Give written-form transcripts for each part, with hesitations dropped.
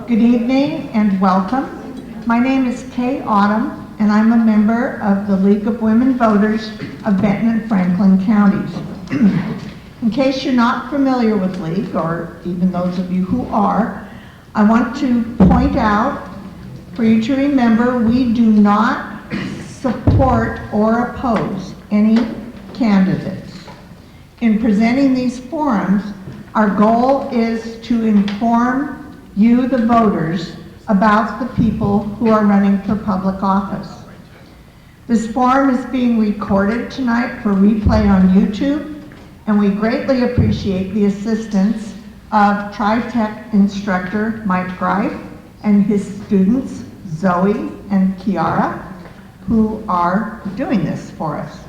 Good evening and welcome. My name is Kay Autumn, and I'm a member of the League of Women Voters of Benton and Franklin counties. In case you're not familiar with League, or even those of you who are, I want to point out for you to remember we do not support or oppose any candidates. In presenting these forums, our goal is to inform you, the voters, about the people who are running for public office. This forum is being recorded tonight for replay on YouTube, and we greatly appreciate the assistance of Tri-Tech instructor Mike Greif and his students, Zoe and Kiara, who are doing this for us.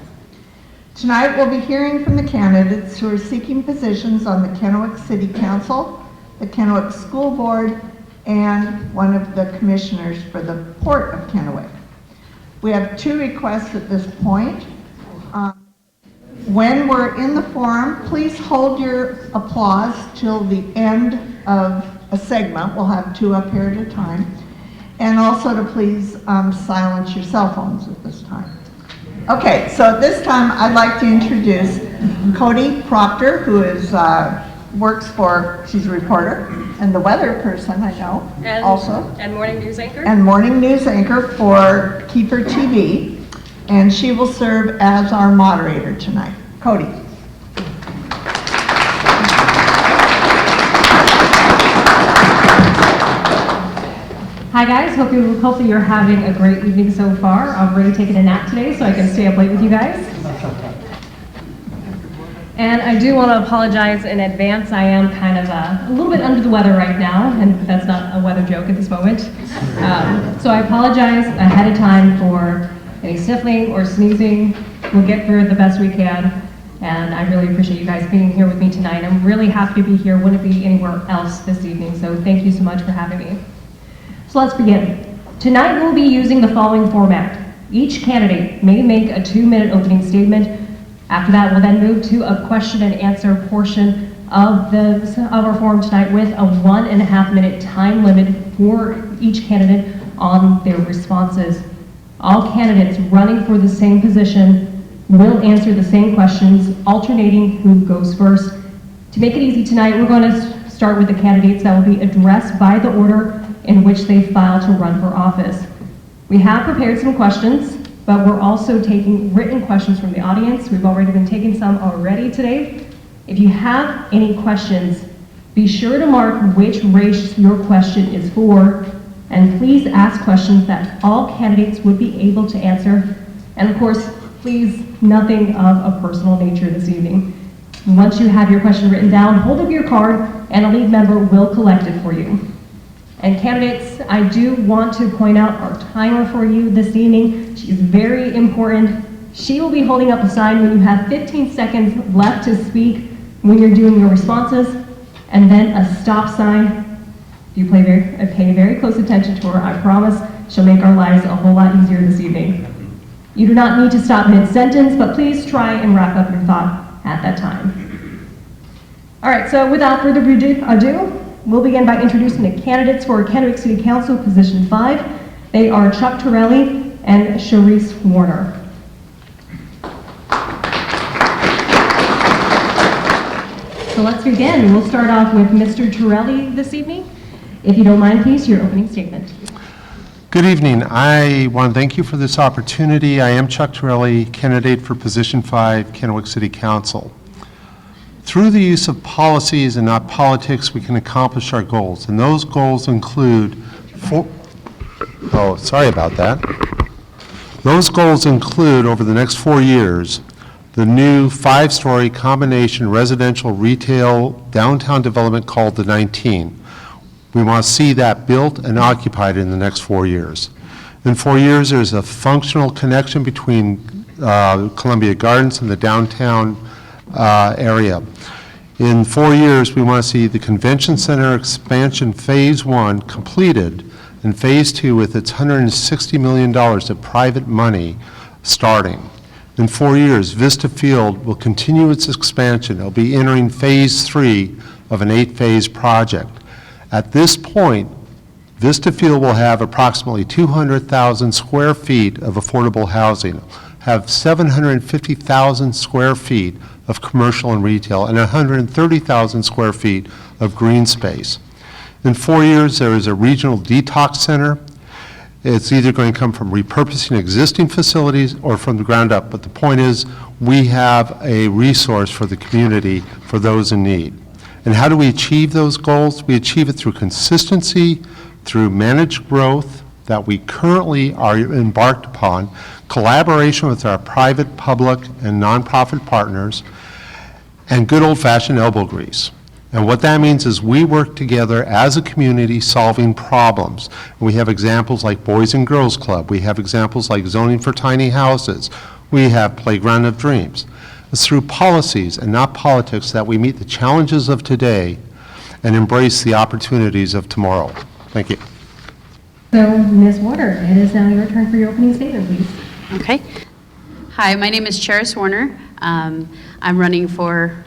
Tonight we'll be hearing from the candidates who are seeking positions on the Kennewick City Council, the Kennewick School Board, and one of the commissioners for the Port of Kennewick. We have two requests at this point. When we're in the forum, please hold your applause till the end of a segment. We'll have two up here at a time. And also to please silence your cell phones at this time. Okay, so at this time I'd like to introduce Cody Proctor, who is works for, she's a reporter and the weather person, I know, and morning news anchor. And morning news anchor for Keeper TV, and she will serve as our moderator tonight. Cody. Hi guys, hopefully you're having a great evening so far. I'm already taking a nap today so I can stay up late with you guys. And I do want to apologize in advance. I am kind of a little bit under the weather right now, and that's not a weather joke at this moment. So I apologize ahead of time for any sniffling or sneezing. We'll get through it the best we can, and I really appreciate you guys being here with me tonight. I'm really happy to be here. Wouldn't be anywhere else this evening, so thank you so much for having me. So let's begin. Tonight we'll be using the following format. Each candidate may make a 2-minute opening statement. After that, we'll then move to a question and answer portion of our forum tonight with a 1.5-minute time limit for each candidate on their responses. All candidates running for the same position will answer the same questions, alternating who goes first. To make it easy tonight, we're going to start with the candidates that will be addressed by the order in which they filed to run for office. We have prepared some questions, but we're also taking written questions from the audience. We've already been taking some already today. If you have any questions, be sure to mark which race your question is for, and please ask questions that all candidates would be able to answer. And of course, please, nothing of a personal nature this evening. Once you have your question written down, hold up your card and a lead member will collect it for you. And candidates, I do want to point out our timer for you this evening. She's very important. She will be holding up a sign when you have 15 seconds left to speak when you're doing your responses, and then a stop sign. If you pay very close attention to her, I promise she'll make our lives a whole lot easier this evening. You do not need to stop mid-sentence, but please try and wrap up your thought at that time. All right, so without further ado, we'll begin by introducing the candidates for Kennewick City Council, Position 5. They are Chuck Torelli and Sharice Warner. So let's begin. We'll start off with Mr. Torelli this evening. If you don't mind, please, your opening statement. Good evening. I want to thank you for this opportunity. I am Chuck Torelli, candidate for Position 5, Kennewick City Council. Through the use of policies and not politics, we can accomplish our goals. And those goals include, Those goals include, over the next 4 years, the new 5-story combination residential retail downtown development called the 19. We want to see that built and occupied in the next 4 years. In 4 years, there's a functional connection between Columbia Gardens and the downtown area. In 4 years, we want to see the Convention Center expansion Phase 1 completed, and Phase 2 with its $160 million of private money starting. In 4 years, Vista Field will continue its expansion. It'll be entering Phase 3 of an 8-phase project. At this point, Vista Field will have approximately 200,000 square feet of affordable housing, have 750,000 square feet of commercial and retail, and 130,000 square feet of green space. In 4 years, there is a regional detox center. It's either going to come from repurposing existing facilities or from the ground up, but the point is we have a resource for the community for those in need. And how do we achieve those goals? We achieve it through consistency, through managed growth that we currently are embarked upon, collaboration with our private, public, and nonprofit partners, and good old-fashioned elbow grease. And what that means is we work together as a community solving problems. We have examples like Boys and Girls Club. We have examples like zoning for tiny houses. We have Playground of Dreams. It's through policies and not politics that we meet the challenges of today and embrace the opportunities of tomorrow. Thank you. So, Ms. Warner, it is now your turn for your opening statement, please. Okay. Hi, my name is Charis Warner. I'm running for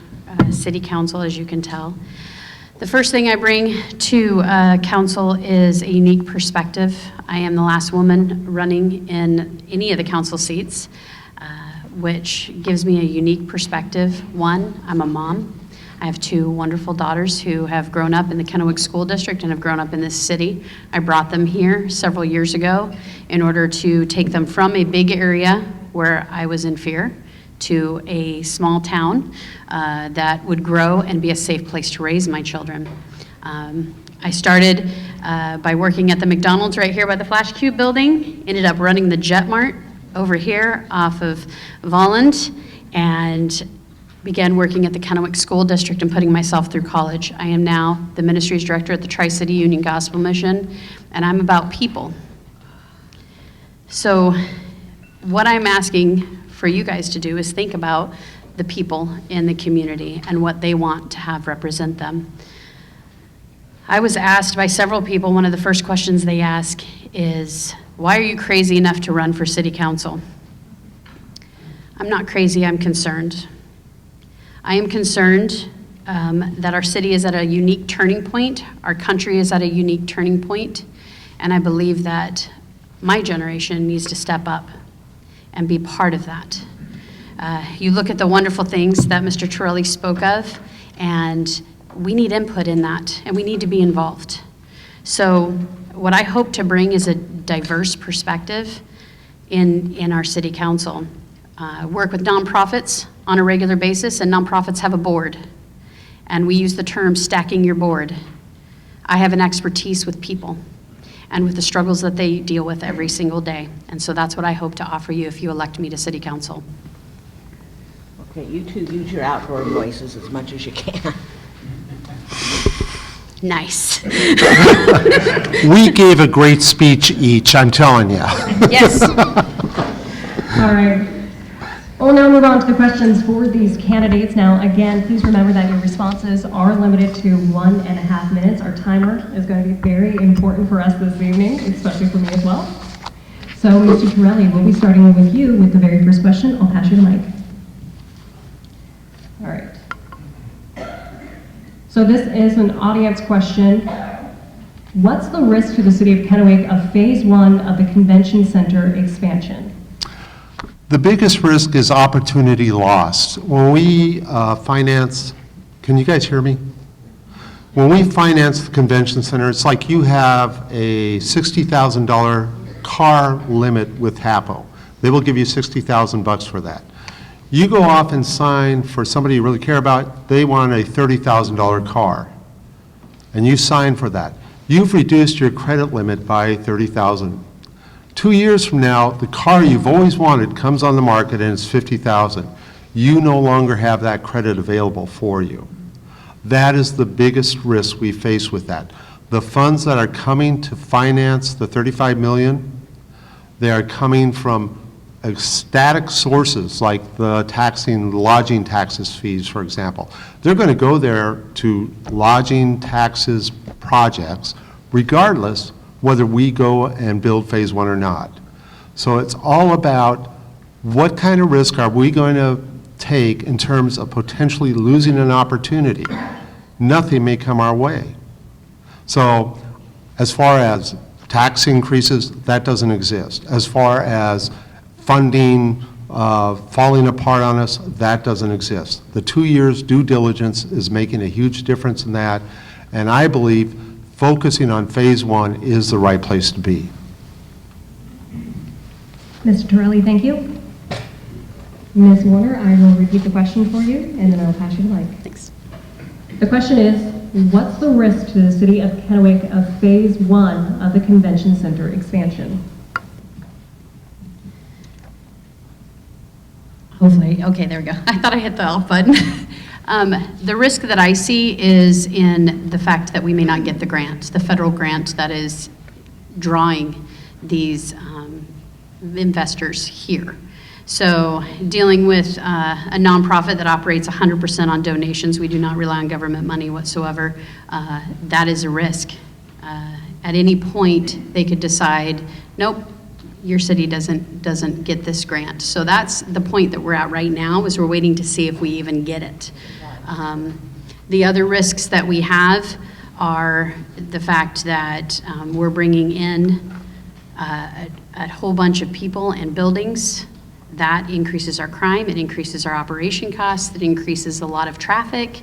City Council, as you can tell. The first thing I bring to council is a unique perspective. I am the last woman running in any of the council seats, which gives me a unique perspective. One, I'm a mom. I have 2 wonderful daughters who have grown up in the Kennewick School District and have grown up in this city. I brought them here several years ago in order to take them from a big area where I was in fear to a small town that would grow and be a safe place to raise my children. I started by working at the McDonald's right here by the Flash Cube building, ended up running the Jet Mart over here off of Volland, and began working at the Kennewick School District and putting myself through college. I am now the ministries director at the Tri-City Union Gospel Mission, and I'm about people. So what I'm asking for you guys to do is think about the people in the community and what they want to have represent them. I was asked by several people, one of the first questions they ask is, why are you crazy enough to run for city council? I'm not crazy, I'm concerned. I am concerned that our city is at a unique turning point, our country is at a unique turning point, and I believe that my generation needs to step up and be part of that. You look at the wonderful things that Mr. Torelli spoke of, and we need input in that, and we need to be involved. So what I hope to bring is a diverse perspective in our city council. Work with nonprofits on a regular basis, and nonprofits have a board, and we use the term stacking your board. I have an expertise with people and with the struggles that they deal with every single day, and so that's what I hope to offer you if you elect me to city council. Okay, you two use your outdoor voices as much as you can. Nice. We gave a great speech each, I'm telling you. Yes. All right. We'll now move on to the questions for these candidates. Now, again, please remember that your responses are limited to 1.5 minutes. Our timer is going to be very important for us this evening, especially for me as well. So, Mr. Torelli, we'll be starting with you with the very first question. I'll pass you the mic. All right. So this is an audience question. What's the risk to the city of Kennewick of phase 1 of the convention center expansion? The biggest risk is opportunity lost. When we finance, can you guys hear me? When we finance the convention center, it's like you have a $60,000 car limit with HAPO. They will give you $60,000 for that. You go off and sign for somebody you really care about, they want a $30,000 car, and you sign for that. You've reduced your credit limit by $30,000. 2 years from now, the car you've always wanted comes on the market and it's $50,000. You no longer have that credit available for you. That is the biggest risk we face with that. The funds that are coming to finance the $35 million, they are coming from static sources like the taxing, lodging taxes fees, for example. They're going to go there to lodging taxes projects regardless whether we go and build phase 1 or not. So it's all about what kind of risk are we going to take in terms of potentially losing an opportunity. Nothing may come our way. So As far as tax increases, that doesn't exist. As far as funding falling apart on us, that doesn't exist. The 2 years due diligence is making a huge difference in that, and I believe focusing on phase one is the right place to be. Mr. Torelli, thank you. Ms. Warner, I will repeat the question for you, and then I'll pass you the mic. Thanks. The question is, what's the risk to the city of Kennewick of phase one of the convention center expansion? Hopefully, okay, there we go. I thought I hit the off button. The risk that I see is in the fact that we may not get the grant, the federal grant that is drawing these investors here. So dealing with a nonprofit that operates 100% on donations, we do not rely on government money whatsoever, that is a risk. At any point, they could decide, nope, your city doesn't get this grant. So that's the point that we're at right now, is we're waiting to see if we even get it. The other risks that we have are the fact that we're bringing in a whole bunch of people and buildings. That increases our crime, it increases our operation costs, it increases a lot of traffic.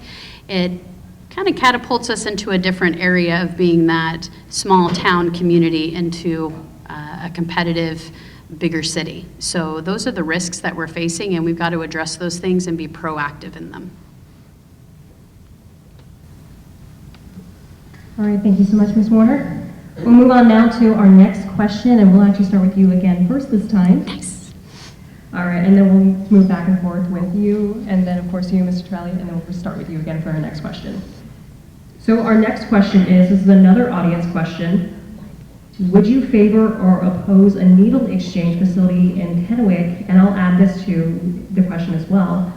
It kind of catapults us into a different area of being that small town community into a competitive, bigger city. So those are the risks that we're facing, and we've got to address those things and be proactive in them. All right, thank you so much, Ms. Warner. We'll move on now to our next question, and we'll actually start with you again first this time. Nice. All right, and then we'll move back and forth with you, and then of course you, Mr. Torelli, and then we'll start with you again for our next question. So our next question is, this is another audience question. Would you favor or oppose a needle exchange facility in Kennewick? And I'll add this to the question as well.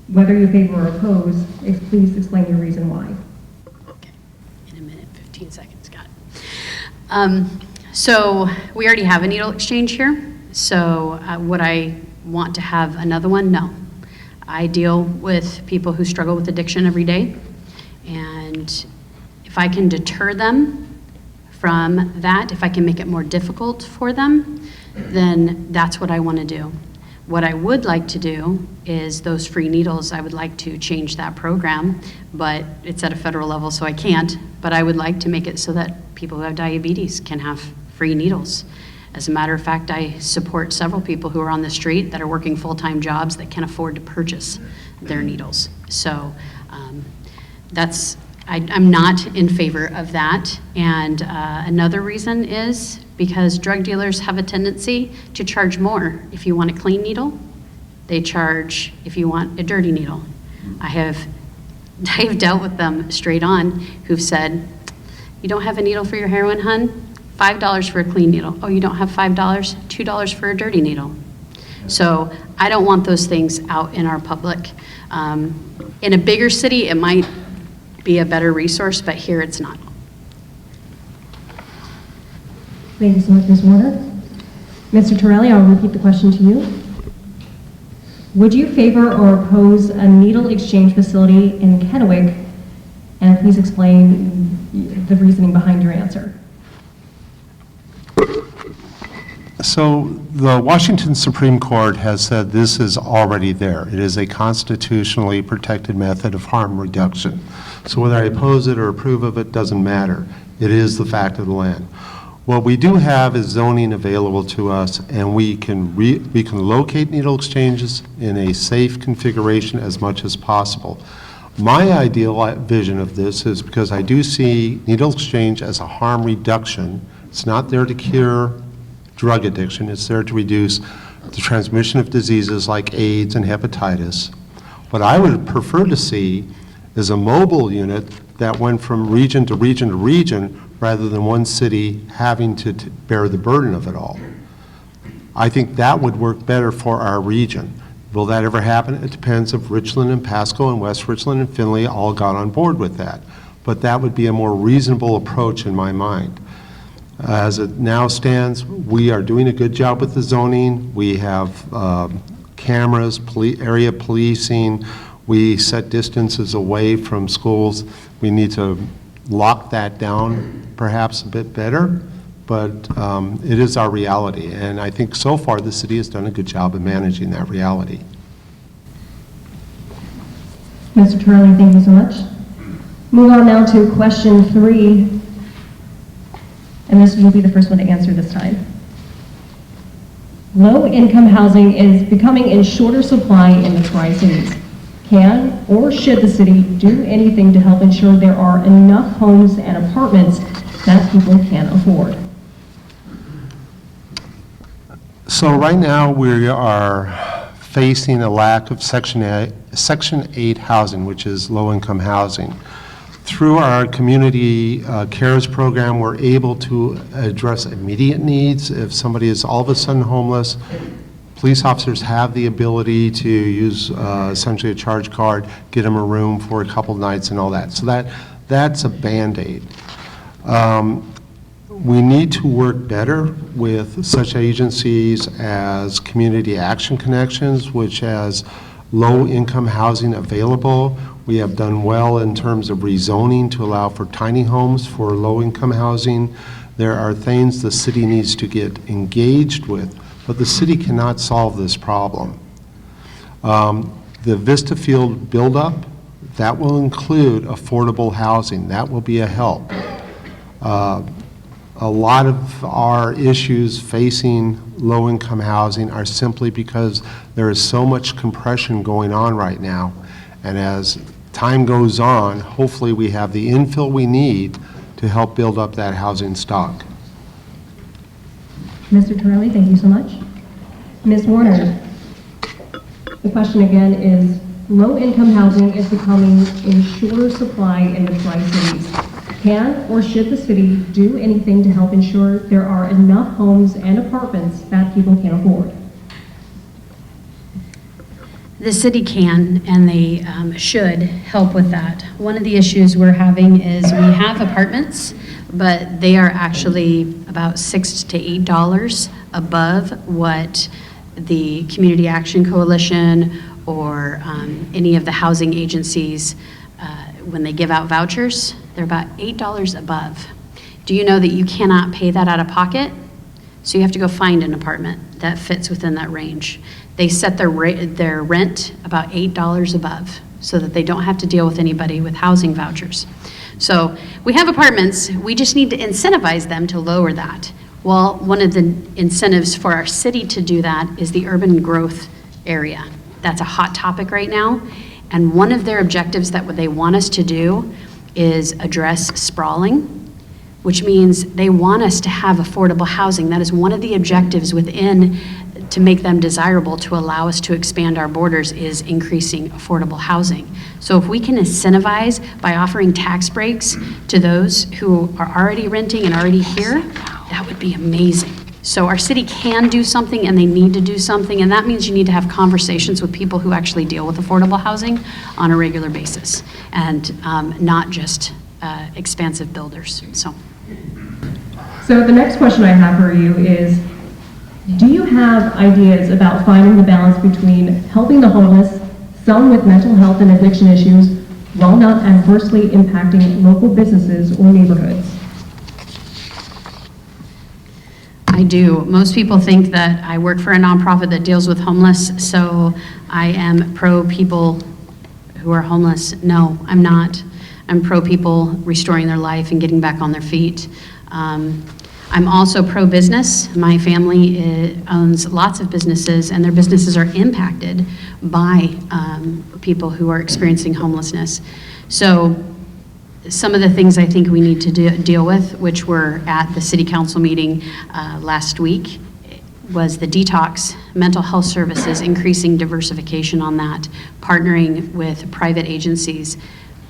Whether you favor or oppose, please explain your reason why. Okay, in a minute, 15 seconds, got it. So we already have a needle exchange here. So would I want to have another one? No. I deal with people who struggle with addiction every day. And if I can deter them from that, if I can make it more difficult for them, then that's what I want to do. What I would like to do is those free needles, I would like to change that program, but it's at a federal level, so I can't. But I would like to make it so that people who have diabetes can have free needles. As a matter of fact, I support several people who are on the street that are working full-time jobs that can afford to purchase their needles. So I'm not in favor of that. And another reason is because drug dealers have a tendency to charge more. If you want a clean needle, they charge if you want a dirty needle. I have dealt with them straight on who've said, you don't have a needle for your heroin, hun? $5 for a clean needle. Oh, you don't have $5? $2 for a dirty needle. So I don't want those things out in our public. In a bigger city, it might be a better resource, but here it's not. Thank you so much, Ms. Warner. Mr. Torelli, I'll repeat the question to you. Would you favor or oppose a needle exchange facility in Kennewick? And please explain the reasoning behind your answer. So the Washington Supreme Court has said this is already there. It is a constitutionally protected method of harm reduction. So whether I oppose it or approve of it doesn't matter. It is the fact of the land. What we do have is zoning available to us, and we can locate needle exchanges in a safe configuration as much as possible. My ideal vision of this is because I do see needle exchange as a harm reduction. It's not there to cure drug addiction. It's there to reduce the transmission of diseases like AIDS and hepatitis. What I would prefer to see is a mobile unit that went from region to region to region rather than one city having to bear the burden of it all. I think that would work better for our region. Will that ever happen? It depends if Richland and Pasco and West Richland and Findlay all got on board with that. But that would be a more reasonable approach in my mind. As it now stands, we are doing a good job with the zoning. We have cameras, area policing. We set distances away from schools. We need to lock that down perhaps a bit better, but it is our reality. And I think so far the city has done a good job of managing that reality. Mr. Turley, thank you so much. Move on now to question 3. And this will be the first one to answer this time. Low-income housing is becoming in shorter supply in the Tri-Cities. Can or should the city do anything to help ensure there are enough homes and apartments that people can afford? So right now we are facing a lack of Section 8 housing, which is low-income housing. Through our community cares program, we're able to address immediate needs. If somebody is all of a sudden homeless, police officers have the ability to use essentially a charge card, get them a room for a couple nights and all that. So that's a Band-Aid. We need to work better with such agencies as Community Action Connections, which has low-income housing available. We have done well in terms of rezoning to allow for tiny homes for low-income housing. There are things the city needs to get engaged with, but the city cannot solve this problem. The Vista Field buildup, that will include affordable housing. That will be a help. A lot of our issues facing low-income housing are simply because there is so much compression going on right now. And as time goes on, hopefully we have the infill we need to help build up that housing stock. Mr. Turley, thank you so much. Ms. Warner, the question again is, low-income housing is becoming in shorter supply in the Tri-Cities. Can or should the city do anything to help ensure there are enough homes and apartments that people can afford? The city can, and they should help with that. One of the issues we're having is we have apartments, but they are actually about $6 to $8 above what the Community Action Coalition or any of the housing agencies, when they give out vouchers, they're about $8 above. Do you know that you cannot pay that out of pocket? So you have to go find an apartment that fits within that range. They set their rent about $8 above so that they don't have to deal with anybody with housing vouchers. So we have apartments, we just need to incentivize them to lower that. Well, one of the incentives for our city to do that is the urban growth area. That's a hot topic right now. And one of their objectives that what they want us to do is address sprawling, which means they want us to have affordable housing. That is one of the objectives within to make them desirable to allow us to expand our borders is increasing affordable housing. So if we can incentivize by offering tax breaks to those who are already renting and already here, that would be amazing. So our city can do something and they need to do something, and that means you need to have conversations with people who actually deal with affordable housing on a regular basis and not just expansive builders. So the next question I have for you is, do you have ideas about finding the balance between helping the homeless, some with mental health and addiction issues, while not adversely impacting local businesses or neighborhoods? I do. Most people think that I work for a nonprofit that deals with homeless, so I am pro people who are homeless. No, I'm not. I'm pro people restoring their life and getting back on their feet. I'm also pro-business. My family owns lots of businesses, and their businesses are impacted by people who are experiencing homelessness. So some of the things I think we need to deal with, which were at the city council meeting last week, was the detox, mental health services, increasing diversification on that, partnering with private agencies,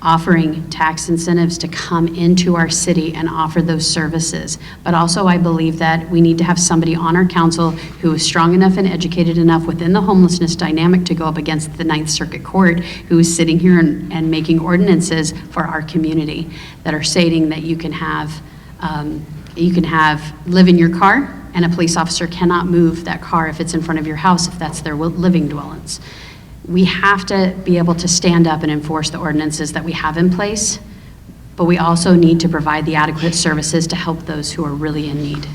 offering tax incentives to come into our city and offer those services. But also I believe that we need to have somebody on our council who is strong enough and educated enough within the homelessness dynamic to go up against the Ninth Circuit Court, who is sitting here and making ordinances for our community that are stating that you can have live in your car, and a police officer cannot move that car if it's in front of your house if that's their living dwellings. We have to be able to stand up and enforce the ordinances that we have in place but we also need to provide the adequate services to help those who are really in need.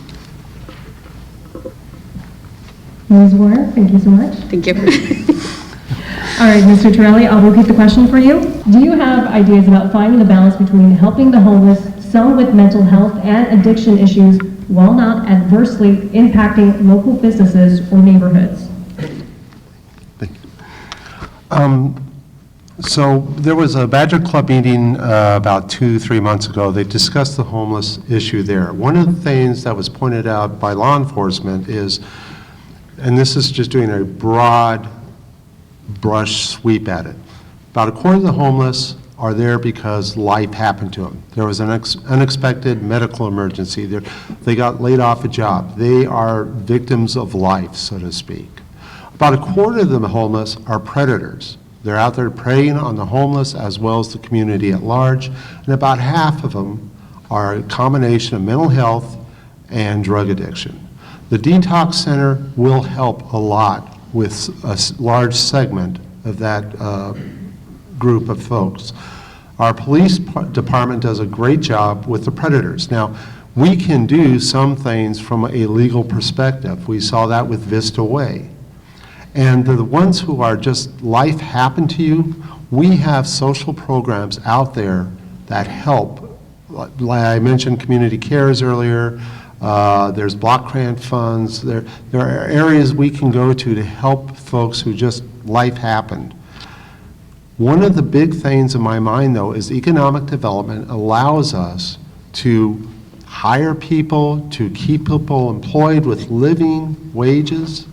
Ms. Warner, thank you so much. Thank you. All right, Mr. Torelli, I'll repeat the question for you. Do you have ideas about finding the balance between helping the homeless, some with mental health and addiction issues, while not adversely impacting local businesses or neighborhoods? So there was a Badger Club meeting about 2-3 months ago. They discussed the homeless issue there. One of the things that was pointed out by law enforcement is, and this is just doing a broad brush sweep at it, about a quarter of the homeless are there because life happened to them. There was an unexpected medical emergency. They got laid off a job. They are victims of life, so to speak. About a quarter of the homeless are predators. They're out there preying on the homeless as well as the community at large, and about half of them are a combination of mental health and drug addiction. The detox center will help a lot with a large segment of that group of folks. Our police department does a great job with the predators. Now, we can do some things from a legal perspective. We saw that with Vista Way. And the ones who are just life happened to you, we have social programs out there that help. Like I mentioned community cares earlier, there's block grant funds, there are areas we can go to help folks who just life happened. One of the big things in my mind, though, is economic development allows us to hire people, to keep people employed with living wages.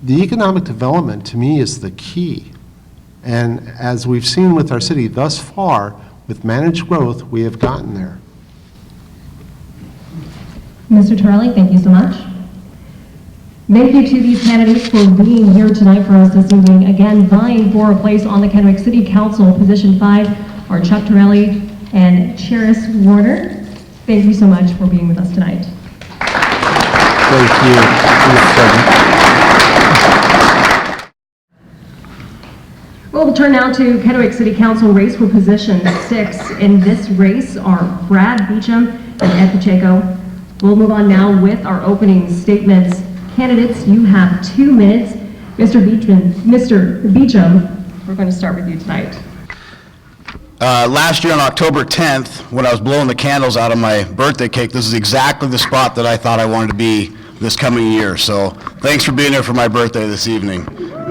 The economic development, to me, is the key. And as we've seen with our city thus far, with managed growth, we have gotten there. Mr. Torelli, thank you so much. Thank you to these candidates for being here tonight for us this evening. Again, vying for a place on the Kennewick City Council, position 5, are Chuck Torelli and Cheris Warner. Thank you so much for being with us tonight. Thank you. We'll turn now to Kennewick City Council race for position 6. In this race are Brad Beecham and Ed Pacheco. We'll move on now with our opening statements. Candidates, you have 2 minutes. Mr. Beecham, we're going to start with you tonight. Last year on October 10th, when I was blowing the candles out of my birthday cake, this is exactly the spot that I thought I wanted to be this coming year. So thanks for being here for my birthday this evening.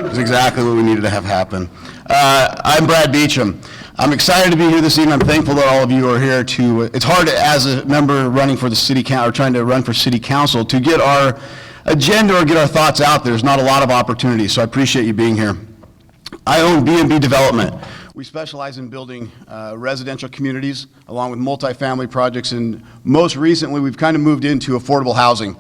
It's exactly what we needed to have happen. I'm Brad Beecham. I'm excited to be here this evening. I'm thankful that all of you are here to, it's hard as a member running for the city council, or trying to run for city council, to get our agenda or get our thoughts out there. There's not a lot of opportunities, so I appreciate you being here. I own B&B Development. We specialize in building residential communities along with multifamily projects, and most recently we've kind of moved into affordable housing.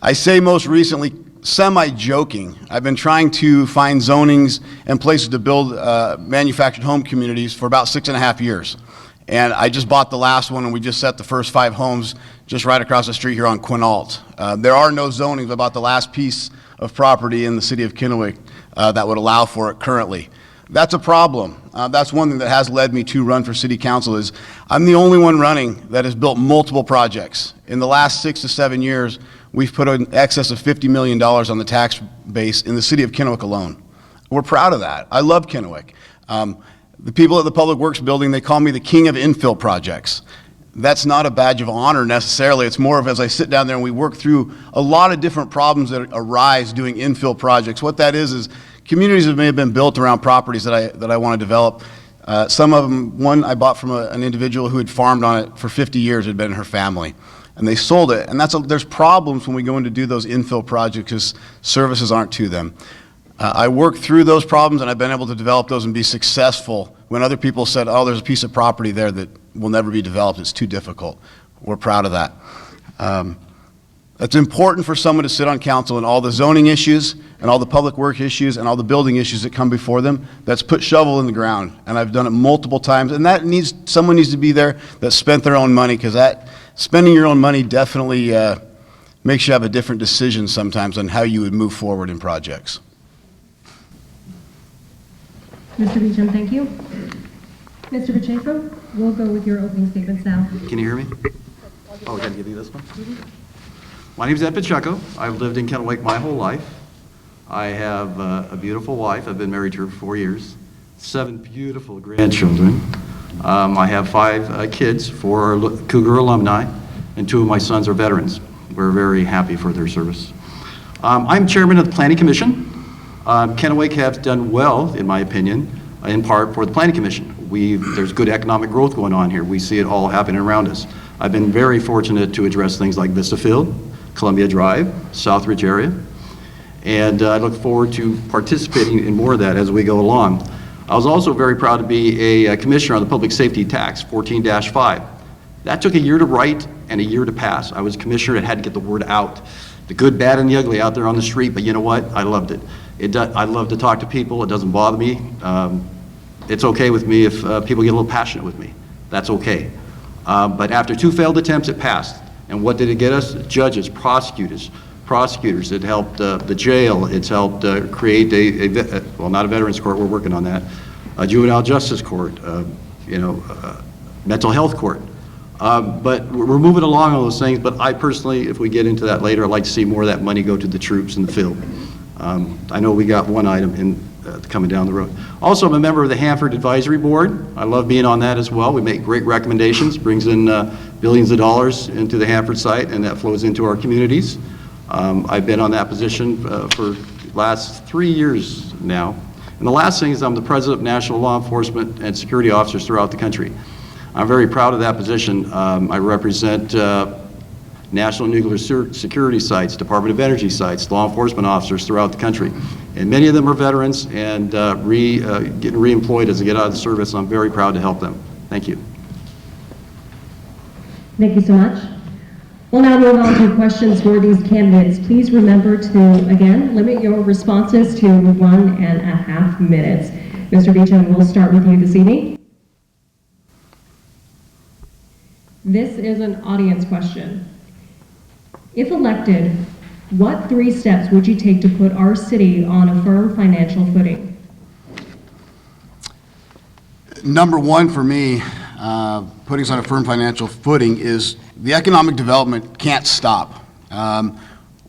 I say most recently semi-joking. I've been trying to find zonings and places to build manufactured home communities for about 6.5 years. And I just bought the last one, and we just set the first 5 homes just right across the street here on Quinault. There are no zonings about the last piece of property in the city of Kennewick that would allow for it currently. That's a problem. That's one thing that has led me to run for city council. Is I'm the only one running that has built multiple projects. In the last 6 to 7 years, we've put in excess of $50 million on the tax base in the city of Kennewick alone. We're proud of that. I love Kennewick. The people at the Public Works building, they call me the king of infill projects. That's not a badge of honor necessarily. It's more of, as I sit down there and we work through a lot of different problems that arise doing infill projects. What that is communities that may have been built around properties that I want to develop. Some of them, one I bought from an individual who had farmed on it for 50 years, had been in her family. And they sold it. And there's problems when we go in to do those infill projects because services aren't to them. I worked through those problems, and I've been able to develop those and be successful when other people said, oh, there's a piece of property there that will never be developed. It's too difficult. We're proud of that. It's important for someone to sit on council and all the zoning issues and all the public work issues and all the building issues that come before them, that's put shovel in the ground. And I've done it multiple times. And someone needs to be there that spent their own money, because spending your own money definitely makes you have a different decision sometimes on how you would move forward in projects. Mr. Beecham, thank you. Mr. Pacheco, we'll go with your opening statements now. Can you hear me? Oh, I gotta give you this one? My name's Ed Pacheco. I've lived in Kennewick my whole life. I have a beautiful wife. I've been married to her for 4 years. 7 beautiful grandchildren. I have 5 kids, 4 are Cougar alumni, and 2 of my sons are veterans. We're very happy for their service. I'm chairman of the Planning Commission. Kennewick has done well, in my opinion, in part for the Planning Commission. There's good economic growth going on here. We see it all happening around us. I've been very fortunate to address things like Vista Field, Columbia Drive, Southridge area, and I look forward to participating in more of that as we go along. I was also very proud to be a commissioner on the public safety tax, 14-5. That took a year to write and a year to pass. I was a commissioner that had to get the word out, the good, bad, and the ugly out there on the street, but you know what? I loved it. I love to talk to people. It doesn't bother me. It's okay with me if people get a little passionate with me. That's okay. But after 2 failed attempts, it passed. And what did it get us? Judges, prosecutors. It helped the jail. It's helped create well, not a veterans court, we're working on that, a juvenile justice court, mental health court. But we're moving along on those things, but I personally, if we get into that later, I'd like to see more of that money go to the troops in the field. I know we got one item coming down the road. Also, I'm a member of the Hanford Advisory Board. I love being on that as well. We make great recommendations, brings in billions of dollars into the Hanford site, and that flows into our communities. I've been on that position for the last 3 years now. And the last thing is I'm the president of National Law Enforcement and Security Officers throughout the country. I'm very proud of that position. I represent National Nuclear Security sites, Department of Energy sites, law enforcement officers throughout the country. And many of them are veterans and getting re-employed as they get out of the service. I'm very proud to help them. Thank you. Thank you so much. We'll now move on to questions for these candidates. Please remember to, again, limit your responses to 1.5 minutes. Mr. Beecham, we'll start with you this evening. This is an audience question. If elected, what 3 steps would you take to put our city on a firm financial footing? Number one for me, putting us on a firm financial footing, is the economic development can't stop.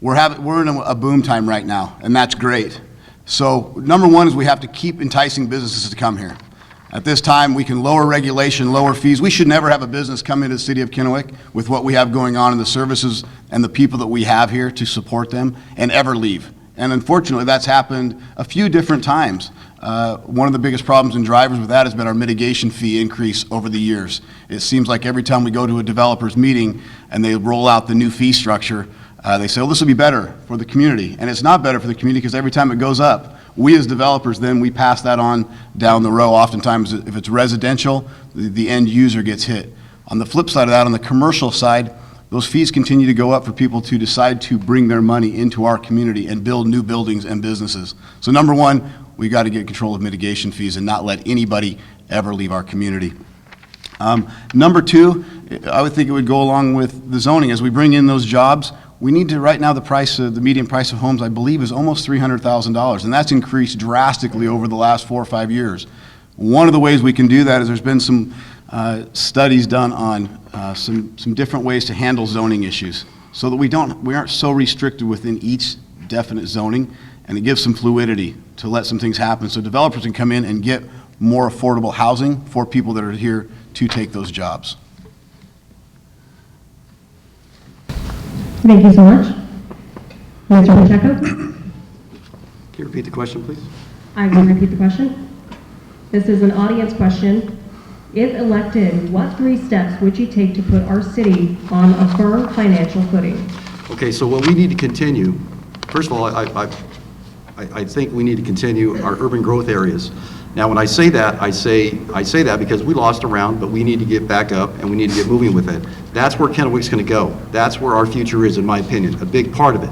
We're in a boom time right now, and that's great. So number one is we have to keep enticing businesses to come here. At this time, we can lower regulation, lower fees. We should never have a business come into the city of Kennewick with what we have going on and the services and the people that we have here to support them and ever leave. And unfortunately, that's happened a few different times. One of the biggest problems in drivers with that has been our mitigation fee increase over the years. It seems like every time we go to a developer's meeting and they roll out the new fee structure, they say, well, this will be better for the community. And it's not better for the community because every time it goes up, we as developers, then we pass that on down the row. Oftentimes, if it's residential, the end user gets hit. On the flip side of that, on the commercial side, those fees continue to go up for people to decide to bring their money into our community and build new buildings and businesses. So number one, we got to get control of mitigation fees and not let anybody ever leave our community. Number two, I would think it would go along with the zoning. As we bring in those jobs, we need to, right now, the median price of homes, I believe, is almost $300,000, and that's increased drastically over the last 4 or 5 years. One of the ways we can do that is there's been some studies done on some different ways to handle zoning issues so that we aren't so restricted within each definite zoning, and it gives some fluidity to let some things happen so developers can come in and get more affordable housing for people that are here to take those jobs. Thank you so much. Mr. Pacheco? Can you repeat the question, please? I will repeat the question. This is an audience question. If elected, what 3 steps would you take to put our city on a firm financial footing? Okay, so what we need to continue, first of all, I think we need to continue our urban growth areas. Now, when I say that, I say that because we lost a round, but we need to get back up and we need to get moving with it. That's where Kennewick's going to go. That's where our future is, in my opinion, a big part of it.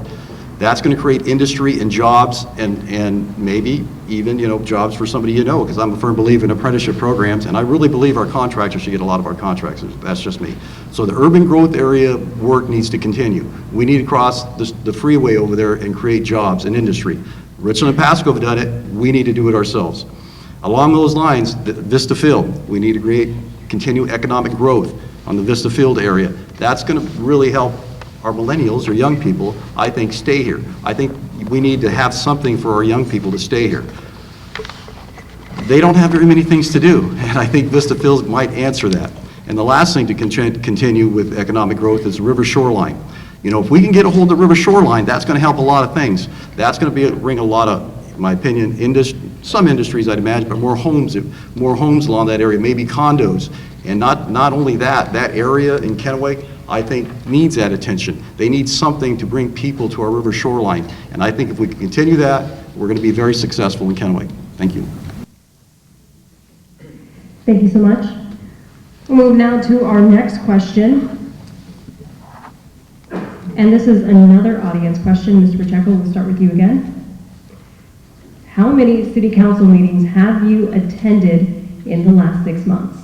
That's going to create industry and jobs and maybe even, jobs for somebody because I'm a firm believer in apprenticeship programs, and I really believe our contractors should get a lot of our contracts. That's just me. So the urban growth area work needs to continue. We need to cross the freeway over there and create jobs and industry. Richland and Pasco have done it. We need to do it ourselves. Along those lines, Vista Field, we need to create continued economic growth on the Vista Field area. That's going to really help our millennials or young people, I think, stay here. I think we need to have something for our young people to stay here. They don't have very many things to do, and I think Vista Fields might answer that. And the last thing to continue with economic growth is river shoreline. You know, if we can get a hold of the river shoreline, that's going to help a lot of things. That's going to bring a lot of, in my opinion, some industries, I'd imagine, but more homes along that area, maybe condos. And not only that, that area in Kennewick, I think, needs that attention. They need something to bring people to our river shoreline. And I think if we can continue that, we're going to be very successful in Kennewick. Thank you. Thank you so much. We'll move now to our next question. And this is another audience question. Mr. Pacheco, we'll start with you again. How many city council meetings have you attended in the last 6 months?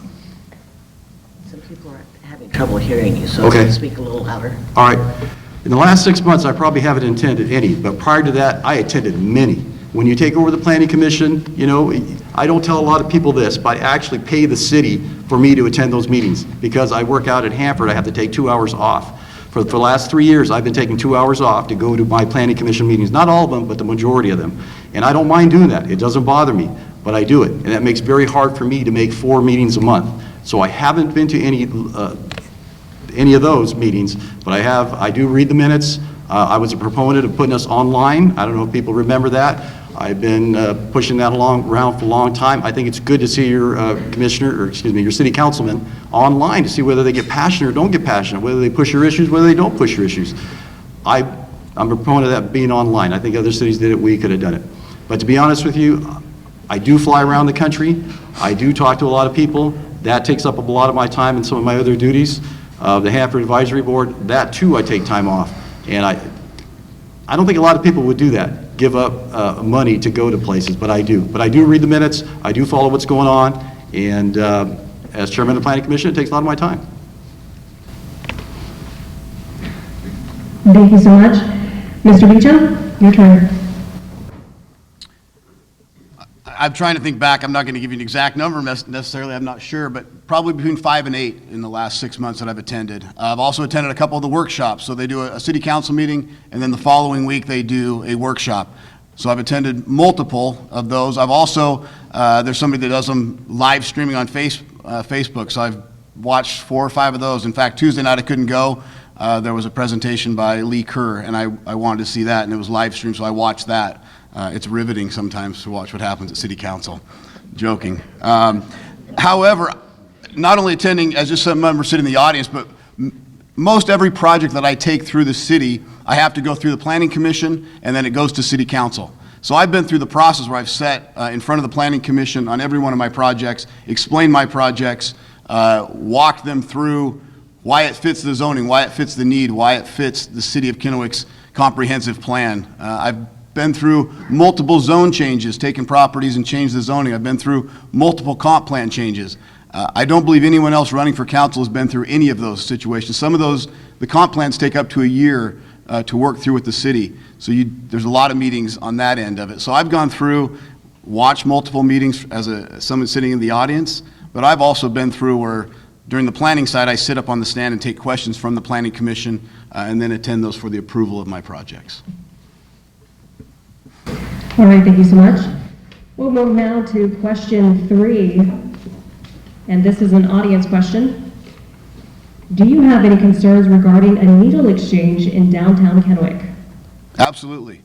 Some people are having trouble hearing you, so Okay. speak a little louder. All right. In the last 6 months, I probably haven't attended any, but prior to that, I attended many. When you take over the planning commission, you know, I don't tell a lot of people this, but I actually pay the city for me to attend those meetings because I work out at Hanford. I have to take 2 hours off. For the last 3 years, I've been taking 2 hours off to go to my planning commission meetings. Not all of them, but the majority of them. And I don't mind doing that. It doesn't bother me, but I do it. And that makes it very hard for me to make 4 meetings a month. So I haven't been to any of those meetings, but I do read the minutes. I was a proponent of putting us online. I don't know if people remember that. I've been pushing that around for a long time. I think it's good to see your your city councilman online to see whether they get passionate or don't get passionate, whether they push your issues, whether they don't push your issues. I'm a proponent of that being online. I think other cities did it, we could have done it. But to be honest with you, I do fly around the country. I do talk to a lot of people. That takes up a lot of my time and some of my other duties. The Hanford Advisory Board, that too I take time off. And I don't think a lot of people would do that, give up money to go to places, but I do. But I do read the minutes, I do follow what's going on, and as chairman of the planning commission, it takes a lot of my time. Thank you so much. Mr. Beecham, your turn. I'm trying to think back. I'm not going to give you an exact number necessarily. I'm not sure, but probably between 5 and 8 in the last 6 months that I've attended. I've also attended a couple of the workshops. So they do a city council meeting, and then the following week they do a workshop. So I've attended multiple of those. I've also, there's somebody that does them live streaming on Facebook. So I've watched 4 or 5 of those. In fact, Tuesday night I couldn't go. There was a presentation by Lee Kerr, and I wanted to see that, and it was live streamed, so I watched that. It's riveting sometimes to watch what happens at city council. Joking. However, not only attending as just some member sitting in the audience, but most every project that I take through the city, I have to go through the planning commission, and then it goes to city council. So I've been through the process where I've sat in front of the planning commission on every one of my projects, explained my projects, walked them through why it fits the zoning, why it fits the need, why it fits the city of Kennewick's comprehensive plan. I've been through multiple zone changes, taken properties and changed the zoning. I've been through multiple comp plan changes. I don't believe anyone else running for council has been through any of those situations. Some of those, the comp plans take up to a year to work through with the city. So there's a lot of meetings on that end of it. So I've gone through, watched multiple meetings as someone sitting in the audience, but I've also been through where during the planning side, I sit up on the stand and take questions from the planning commission and then attend those for the approval of my projects. All right, thank you so much. We'll move now to question 3, and this is an audience question. Do you have any concerns regarding a needle exchange in downtown Kennewick? Absolutely.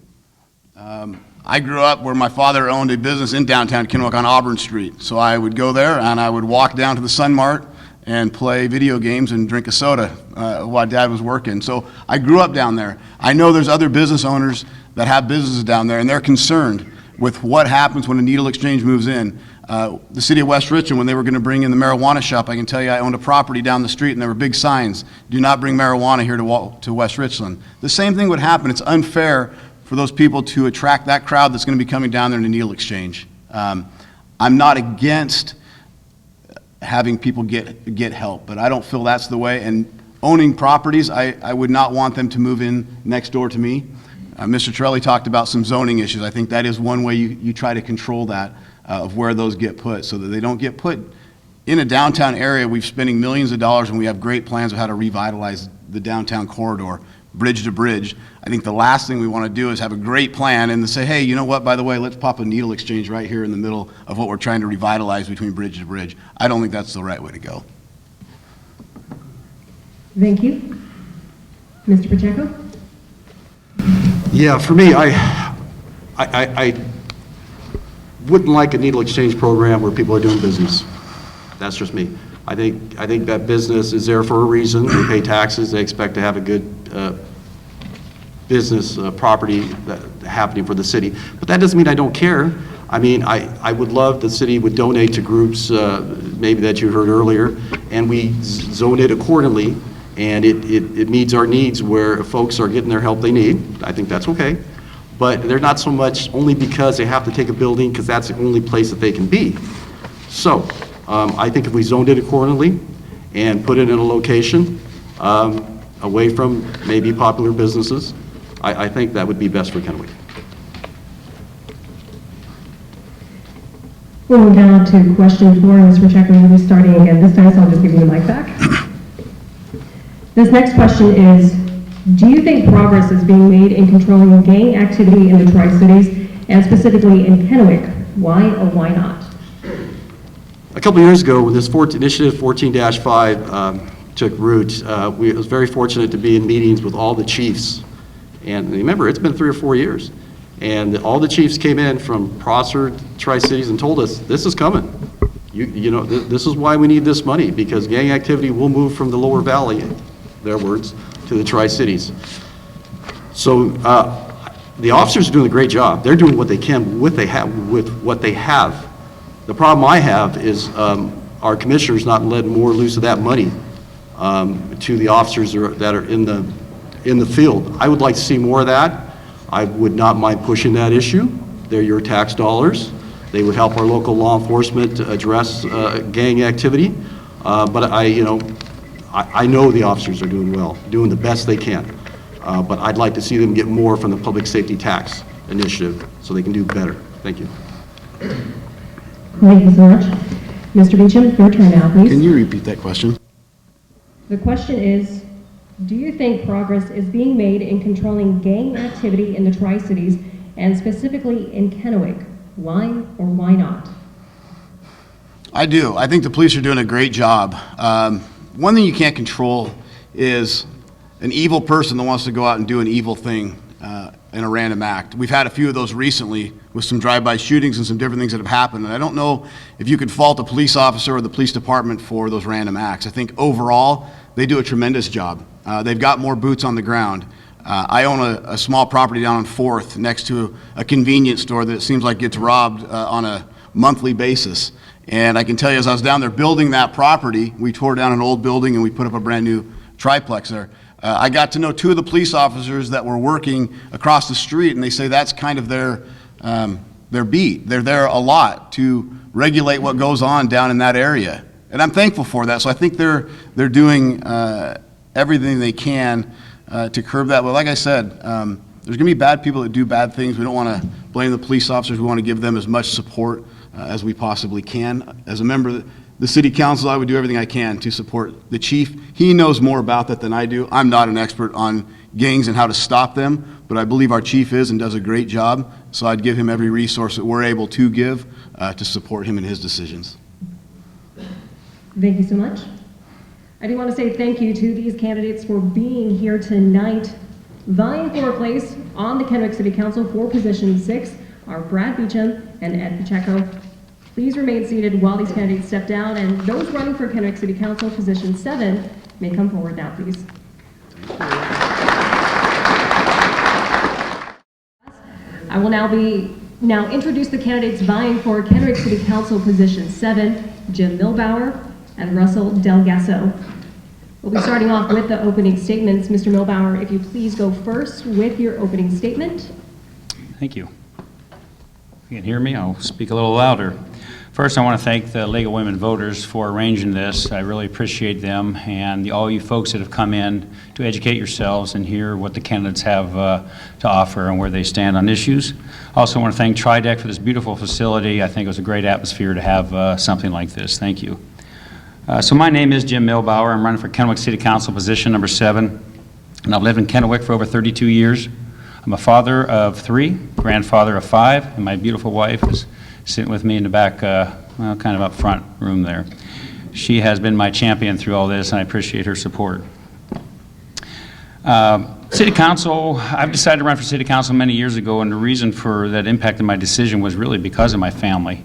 I grew up where my father owned a business in downtown Kennewick on Auburn Street. So I would go there and I would walk down to the Sun Mart and play video games and drink a soda while Dad was working. So I grew up down there. I know there's other business owners that have businesses down there, and they're concerned with what happens when a needle exchange moves in. The city of West Richland, when they were going to bring in the marijuana shop, I can tell you I owned a property down the street and there were big signs, do not bring marijuana here to West Richland. The same thing would happen. It's unfair for those people to attract that crowd that's going to be coming down there in a needle exchange. I'm not against having people get help, but I don't feel that's the way. And owning properties, I would not want them to move in next door to me. Mr. Torelli talked about some zoning issues. I think that is one way you try to control that. of where those get put, so that they don't get put in a downtown area. We're spending millions of dollars, and we have great plans of how to revitalize the downtown corridor, bridge to bridge. I think the last thing we want to do is have a great plan and then say, hey, you know what, by the way, let's pop a needle exchange right here in the middle of what we're trying to revitalize between bridge to bridge. I don't think that's the right way to go. Thank you. Mr. Pacheco? Yeah, for me, I wouldn't like a needle exchange program where people are doing business. That's just me. I think that business is there for a reason. They pay taxes. They expect to have a good business property happening for the city. But that doesn't mean I don't care. I mean, I would love the city would donate to groups, maybe that you heard earlier, and we zone it accordingly, and it meets our needs where folks are getting their help they need. I think that's okay. But they're not so much only because they have to take a building, because that's the only place that they can be. So I think if we zoned it accordingly and put it in a location away from maybe popular businesses, I think that would be best for Kennewick. We'll move down to question 4, Mr. Pacheco will be starting again this time, so I'll just give you the mic back. This next question is, do you think progress is being made in controlling gang activity in the Tri-Cities, and specifically in Kennewick? Why or why not? A couple of years ago, when this Initiative 14-5 took root, I was very fortunate to be in meetings with all the chiefs. And remember, it's been 3 or 4 years. And all the chiefs came in from Prosser, Tri-Cities, and told us, this is coming. You know, this is why we need this money, because gang activity will move from the lower valley, their words, to the Tri-Cities. So the officers are doing a great job. They're doing what they can with what they have. The problem I have is our commissioners not letting more loose of that money to the officers that are in the field. I would like to see more of that. I would not mind pushing that issue. They're your tax dollars. They would help our local law enforcement address gang activity. But I know the officers are doing well, doing the best they can. But I'd like to see them get more from the public safety tax initiative so they can do better. Thank you. Thank you so much. Mr. Beecham, your turn now, please. Can you repeat that question? The question is, do you think progress is being made in controlling gang activity in the Tri-Cities, and specifically in Kennewick? Why or why not? I do. I think the police are doing a great job. One thing you can't control is an evil person that wants to go out and do an evil thing in a random act. We've had a few of those recently with some drive-by shootings and some different things that have happened. And I don't know if you could fault a police officer or the police department for those random acts. I think overall, they do a tremendous job. They've got more boots on the ground. I own a small property down on 4th next to a convenience store that it seems like gets robbed on a monthly basis. And I can tell you, as I was down there building that property, we tore down an old building and we put up a brand new triplex there. I got to know 2 of the police officers that were working across the street, and they say that's kind of their beat. They're there a lot to regulate what goes on down in that area. And I'm thankful for that. So I think they're doing everything they can to curb that. But like I said, there's going to be bad people that do bad things. We don't want to blame the police officers. We want to give them as much support as we possibly can. As a member of the city council, I would do everything I can to support the chief. He knows more about that than I do. I'm not an expert on gangs and how to stop them, but I believe our chief is and does a great job. So I'd give him every resource that we're able to give to support him in his decisions. Thank you so much. I do want to say thank you to these candidates for being here tonight. Vying for a place on the Kennewick City Council for position 6 are Brad Beecham and Ed Pacheco. Please remain seated while these candidates step down, and those running for Kennewick City Council position 7 may come forward now, please. I will now introduce the candidates vying for Kennewick City Council position 7, Jim Milbauer and Russell Delgasso. We'll be starting off with the opening statements. Mr. Milbauer, if you please go first with your opening statement. Thank you. If you can hear me, I'll speak a little louder. First, I want to thank the League of Women Voters for arranging this. I really appreciate them and all you folks that have come in to educate yourselves and hear what the candidates have to offer and where they stand on issues. I also want to thank TriDeck for this beautiful facility. I think it was a great atmosphere to have something like this. Thank you. So my name is Jim Milbauer. I'm running for Kennewick City Council position number 7, and I've lived in Kennewick for over 32 years. I'm a father of 3, grandfather of 5, and my beautiful wife is sitting with me in the back, well, kind of up front room there. She has been my champion through all this, and I appreciate her support. City Council, I've decided to run for City Council many years ago, and the reason for that impacted my decision was really because of my family.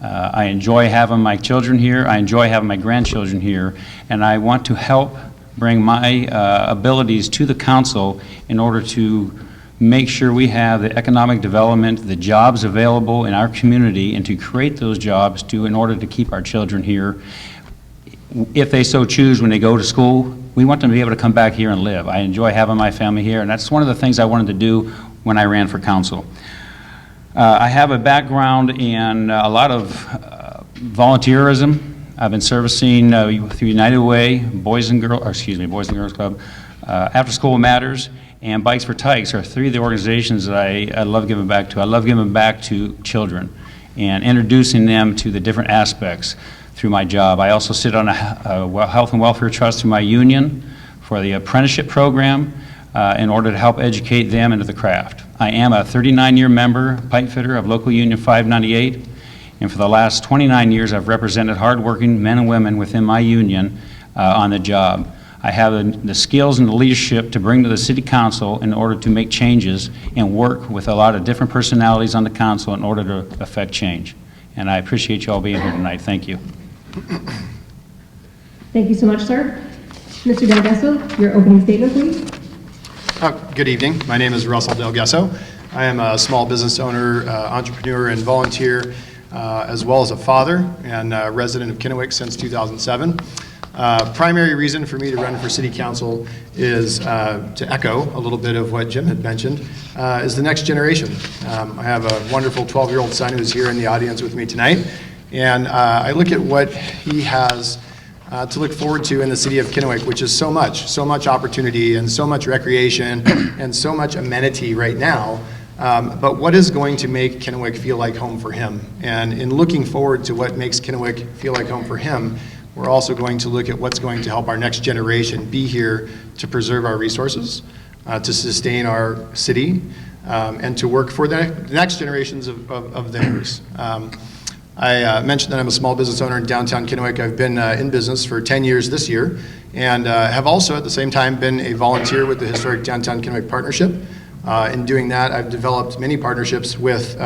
I enjoy having my children here, I enjoy having my grandchildren here, and I want to help bring my abilities to the council in order to make sure we have the economic development, the jobs available in our community, and to create those jobs in order to keep our children here. If they so choose when they go to school, we want them to be able to come back here and live. I enjoy having my family here, and that's one of the things I wanted to do when I ran for council. I have a background in a lot of volunteerism. I've been servicing through United Way, Boys and Girls Club, After School Matters, and Bikes for Tykes are 3 of the organizations that I love giving back to. I love giving back to children and introducing them to the different aspects through my job. I also sit on a health and welfare trust through my union for the apprenticeship program in order to help educate them into the craft. I am a 39-year member, pipe fitter of Local Union 598, and for the last 29 years I've represented hardworking men and women within my union on the job. I have the skills and the leadership to bring to the City Council in order to make changes and work with a lot of different personalities on the council in order to affect change. And I appreciate you all being here tonight. Thank you. Thank you so much, sir. Mr. Del Gesso, your opening statement, please. Good evening. My name is Russell Del Gesso. I am a small business owner, entrepreneur, and volunteer, as well as a father and a resident of Kennewick since 2007. Primary reason for me to run for City Council is to echo a little bit of what Jim had mentioned, is the next generation. I have a wonderful 12-year-old son who's here in the audience with me tonight, and I look at what he has to look forward to in the city of Kennewick, which is so much opportunity and so much recreation and so much amenity right now. But what is going to make Kennewick feel like home for him? And in looking forward to what makes Kennewick feel like home for him, we're also going to look at what's going to help our next generation be here to preserve our resources, to sustain our city, and to work for the next generations of theirs. I mentioned that I'm a small business owner in downtown Kennewick. I've been in business for 10 years this year, and have also at the same time been a volunteer with the Historic Downtown Kennewick Partnership. In doing that, I've developed many partnerships with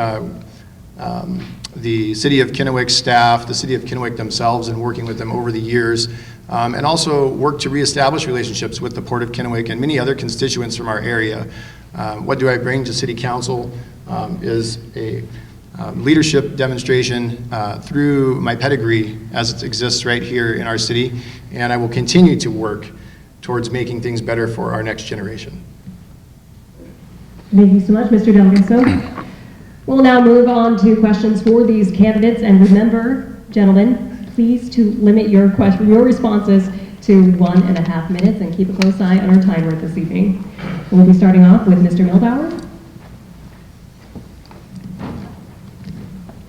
the City of Kennewick staff, the City of Kennewick themselves, and working with them over the years, and also worked to reestablish relationships with the Port of Kennewick and many other constituents from our area. What do I bring to City Council is a leadership demonstration through my pedigree as it exists right here in our city, and I will continue to work towards making things better for our next generation. Thank you so much, Mr. Del Gesso. We'll now move on to questions for these candidates, and remember, gentlemen, please to limit your responses to 1.5 minutes and keep a close eye on our timer this evening. We'll be starting off with Mr. Milbauer.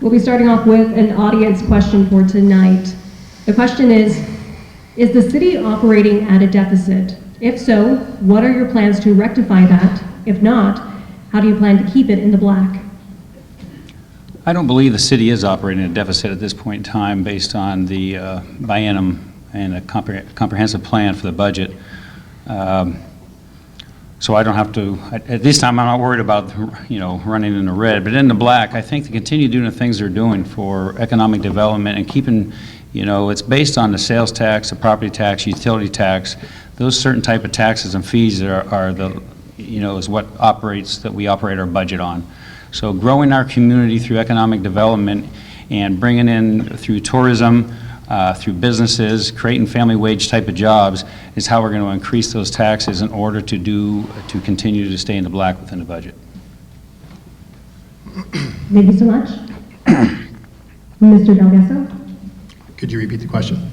We'll be starting off with an audience question for tonight. The question is the city operating at a deficit? If so, what are your plans to rectify that? If not, how do you plan to keep it in the black? I don't believe the city is operating a deficit at this point in time based on the biennium and a comprehensive plan for the budget. So I don't have to, at this time I'm not worried about, running in the red, but in the black, I think to continue doing the things they're doing for economic development and keeping, it's based on the sales tax, the property tax, utility tax, those certain type of taxes and fees are the, is what we operate our budget on. So growing our community through economic development and bringing in through tourism, through businesses, creating family wage type of jobs is how we're going to increase those taxes in order to continue to stay in the black within the budget. Thank you so much. Mr. Delgesso? Could you repeat the question?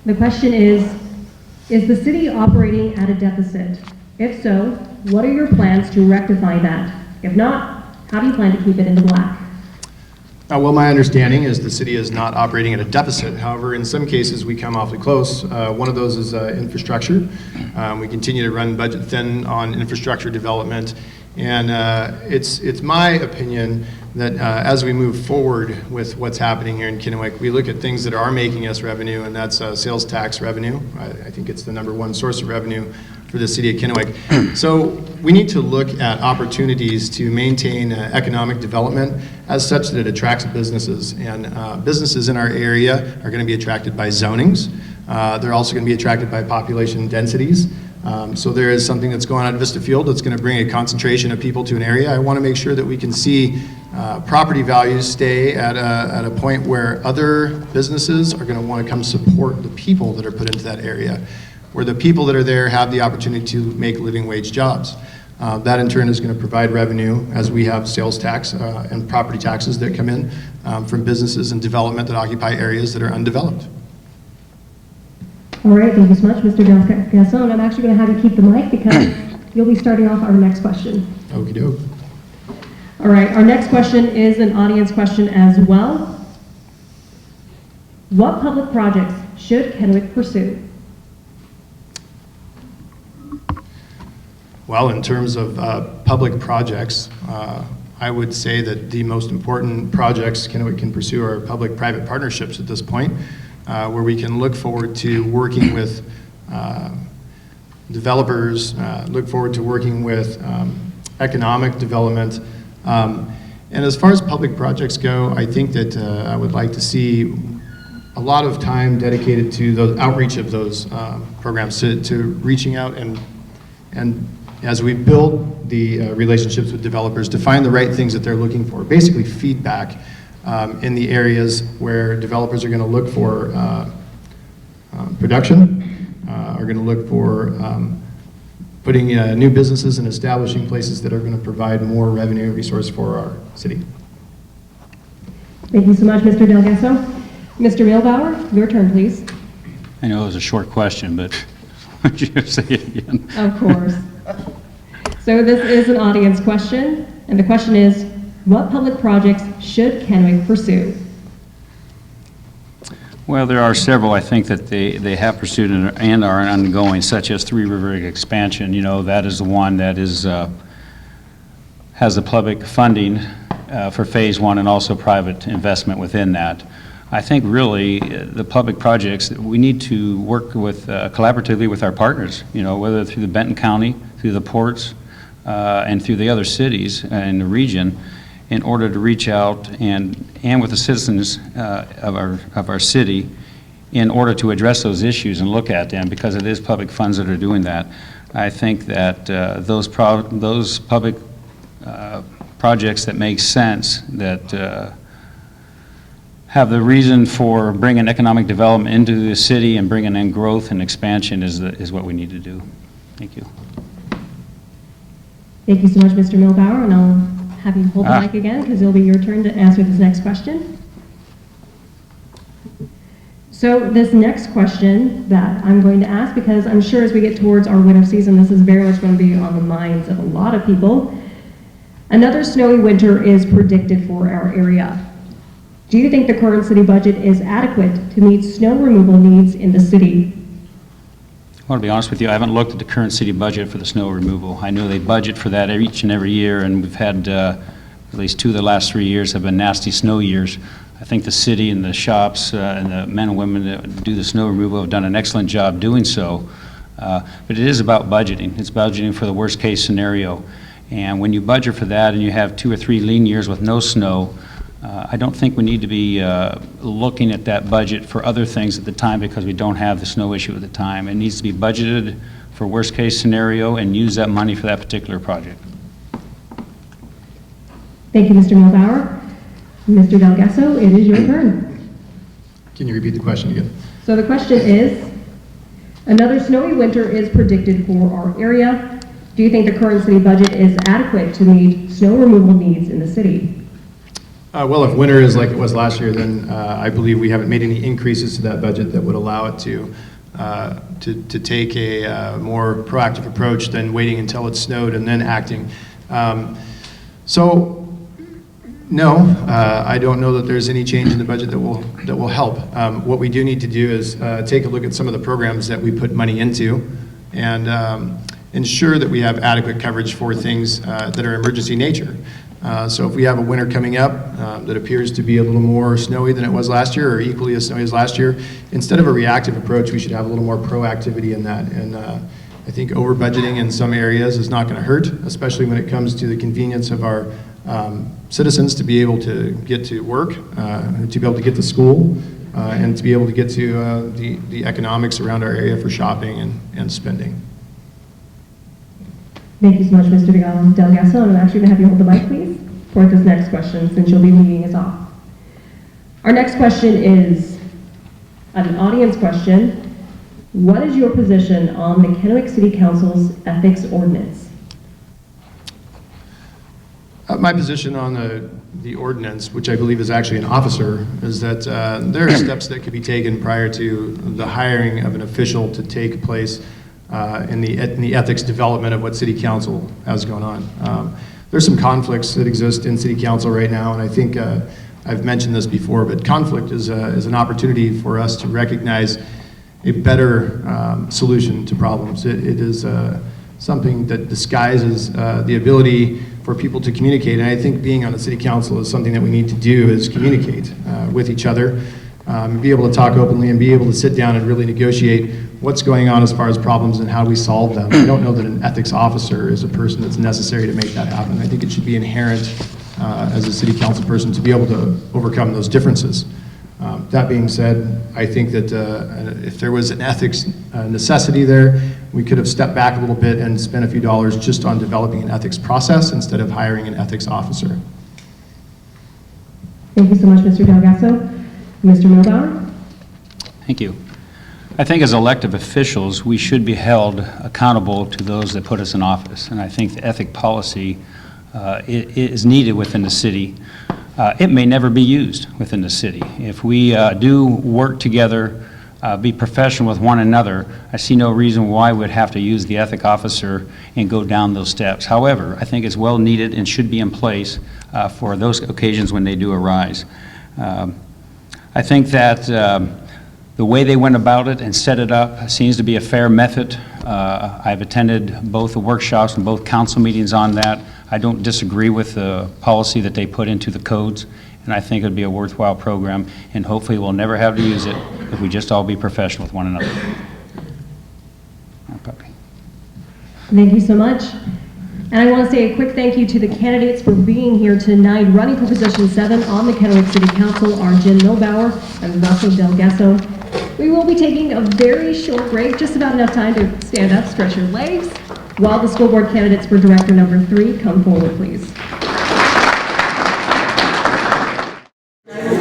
The question is the city operating at a deficit? If so, what are your plans to rectify that? If not, how do you plan to keep it in the black? Well, my understanding is the city is not operating at a deficit. However, in some cases, we come awfully close. One of those is infrastructure. We continue to run budget thin on infrastructure development. And it's my opinion that as we move forward with what's happening here in Kennewick, we look at things that are making us revenue, and that's sales tax revenue. I think it's the #1 source of revenue for the city of Kennewick. So we need to look at opportunities to maintain economic development as such that it attracts businesses. And businesses in our area are going to be attracted by zonings. They're also going to be attracted by population densities. So there is something that's going on at Vista Field that's going to bring a concentration of people to an area. I want to make sure that we can see property values stay at a point where other businesses are going to want to come support the people that are put into that area, where the people that are there have the opportunity to make living wage jobs. That in turn is going to provide revenue as we have sales tax and property taxes that come in from businesses and development that occupy areas that are undeveloped. All right, thank you so much, Mr. Delgesso. And I'm actually going to have you keep the mic because you'll be starting off our next question. Okie doke. All right, our next question is an audience question as well. What public projects should Kennewick pursue? Well, in terms of public projects, I would say that the most important projects Kennewick can pursue are public-private partnerships at this point, where we can look forward to working with developers, look forward to working with economic development. And as far as public projects go, I think that I would like to see a lot of time dedicated to the outreach of those programs, to reaching out and as we build the relationships with developers, to find the right things that they're looking for, basically feedback in the areas where developers are going to look for production, are going to look for putting new businesses and establishing places that are going to provide more revenue resource for our city. Thank you so much, Mr. Delgesso. Mr. Milbauer, your turn, please. I know it was a short question, but would you say it again? Of course. So this is an audience question, and the question is, what public projects should Kennewick pursue? Well, there are several, I think, that they have pursued and are ongoing, such as Three River expansion. You know, that is the one that is has the public funding for phase one and also private investment within that. I think really the public projects, we need to work with collaboratively with our partners, you know, whether through the Benton County, through the ports, and through the other cities in the region, in order to reach out and with the citizens of our city in order to address those issues and look at them, because it is public funds that are doing that. I think that those public projects that make sense, that have the reason for bringing economic development into the city and bringing in growth and expansion is what we need to do. Thank you. Thank you so much, Mr. Milbauer, and I'll have you hold the mic again because it'll be your turn to answer this next question. So this next question that I'm going to ask, because I'm sure as we get towards our winter season, this is very much going to be on the minds of a lot of people. Another snowy winter is predicted for our area. Do you think the current city budget is adequate to meet snow removal needs in the city? I want to be honest with you, I haven't looked at the current city budget for the snow removal. I know they budget for that each and every year, and we've had at least 2 of the last 3 years have been nasty snow years. I think the city and the shops and the men and women that do the snow removal have done an excellent job doing so. But it is about budgeting. It's budgeting for the worst case scenario. And when you budget for that and you have 2 or 3 lean years with no snow, I don't think we need to be looking at that budget for other things at the time because we don't have the snow issue at the time. It needs to be budgeted for worst case scenario and use that money for that particular project. Thank you, Mr. Milbauer. Mr. Delgesso, it is your turn. Can you repeat the question again? So the question is, another snowy winter is predicted for our area. Do you think the current city budget is adequate to meet snow removal needs in the city? Well, if winter is like it was last year, then I believe we haven't made any increases to that budget that would allow it to take a more proactive approach than waiting until it snowed and then acting. So, no, I don't know that there's any change in the budget that will help. What we do need to do is take a look at some of the programs that we put money into and ensure that we have adequate coverage for things that are emergency nature. So if we have a winter coming up that appears to be a little more snowy than it was last year or equally as snowy as last year, instead of a reactive approach, we should have a little more proactivity in that. And I think over budgeting in some areas is not going to hurt, especially when it comes to the convenience of our citizens to be able to get to work, to be able to get to school, and to be able to get to the economics around our area for shopping and spending. Thank you so much, Mr. Delgasso. And I'm actually going to have you hold the mic, please, for this next question, since you'll be leading us off. Our next question is an audience question. What is your position on the Kennewick City Council's ethics ordinance? My position on the ordinance, which I believe is actually an officer, is that there are steps that could be taken prior to the hiring of an official to take place in the ethics development of what City Council has going on. There's some conflicts that exist in City Council right now, and I think I've mentioned this before, but conflict is an opportunity for us to recognize a better solution to problems. It is something that disguises the ability for people to communicate, and I think being on the City Council is something that we need to do, is communicate with each other, be able to talk openly and be able to sit down and really negotiate what's going on as far as problems and how we solve them. I don't know that an ethics officer is a person that's necessary to make that happen. I think it should be inherent as a City Council person to be able to overcome those differences. That being said, I think that if there was an ethics necessity there, we could have stepped back a little bit and spent a few dollars just on developing an ethics process instead of hiring an ethics officer. Thank you so much, Mr. Delgasso. Mr. Milbauer? Thank you. I think as elected officials, we should be held accountable to those that put us in office, and I think the ethic policy is needed within the city. It may never be used within the city. If we do work together, be professional with one another, I see no reason why we'd have to use the ethic officer and go down those steps. However, I think it's well needed and should be in place for those occasions when they do arise. I think that the way they went about it and set it up seems to be a fair method. I've attended both the workshops and both council meetings on that. I don't disagree with the policy that they put into the codes, and I think it would be a worthwhile program, and hopefully we'll never have to use it if we just all be professional with one another. Thank you so much. And I want to say a quick thank you to the candidates for being here tonight. Running for position 7 on the Kennewick City Council are Jen Milbauer and Russell Delgasso. We will be taking a very short break, just about enough time to stand up, stretch your legs, while the school board candidates for director number 3 come forward, please.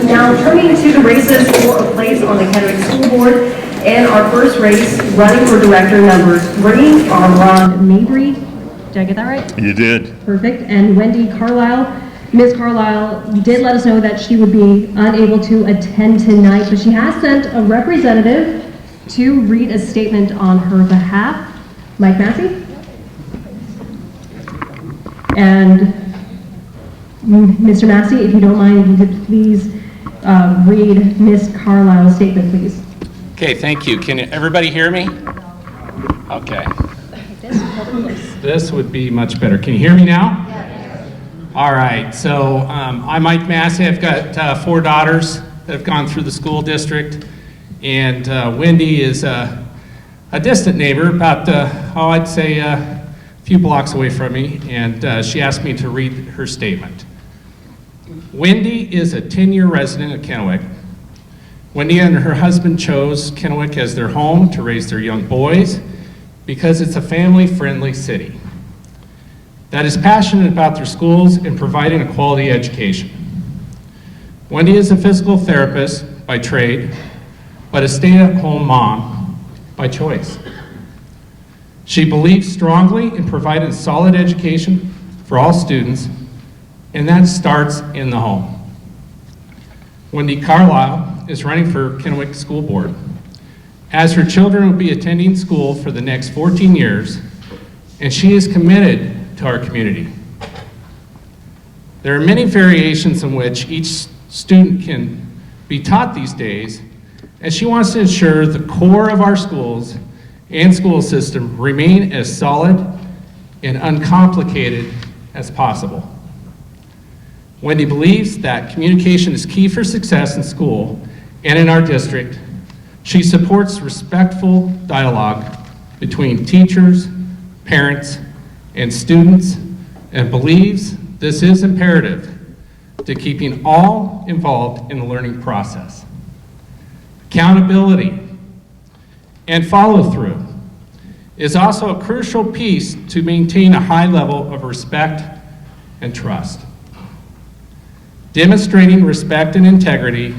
Now turning to the races for a place on the Kennewick School Board, and our first race, running for director number 3 are Ron Mabry. Did I get that right? You did. Perfect. And Wendy Carlisle. Ms. Carlisle did let us know that she would be unable to attend tonight, but she has sent a representative to read a statement on her behalf. Mike Massey? And Mr. Massey, if you don't mind, if you could please read Ms. Carlisle's statement, please. Okay, thank you. Can everybody hear me? Okay. This would be much better. Can you hear me now? Yes. All right. So I'm Mike Massey. I've got 4 daughters that have gone through the school district, and Wendy is a distant neighbor, about I'd say a few blocks away from me, and she asked me to read her statement. Wendy is a 10-year resident of Kennewick. Wendy and her husband chose Kennewick as their home to raise their young boys because it's a family-friendly city that is passionate about their schools and providing a quality education. Wendy is a physical therapist by trade, but a stay-at-home mom by choice. She believes strongly in providing a solid education for all students, and that starts in the home. Wendy Carlisle is running for Kennewick School Board. As her children will be attending school for the next 14 years, and she is committed to our community. There are many variations in which each student can be taught these days, and she wants to ensure the core of our schools and school system remain as solid and uncomplicated as possible. Wendy believes that communication is key for success in school and in our district. She supports respectful dialogue between teachers, parents, and students, and believes this is imperative to keeping all involved in the learning process. Accountability and follow-through is also a crucial piece to maintain a high level of respect and trust. Demonstrating respect and integrity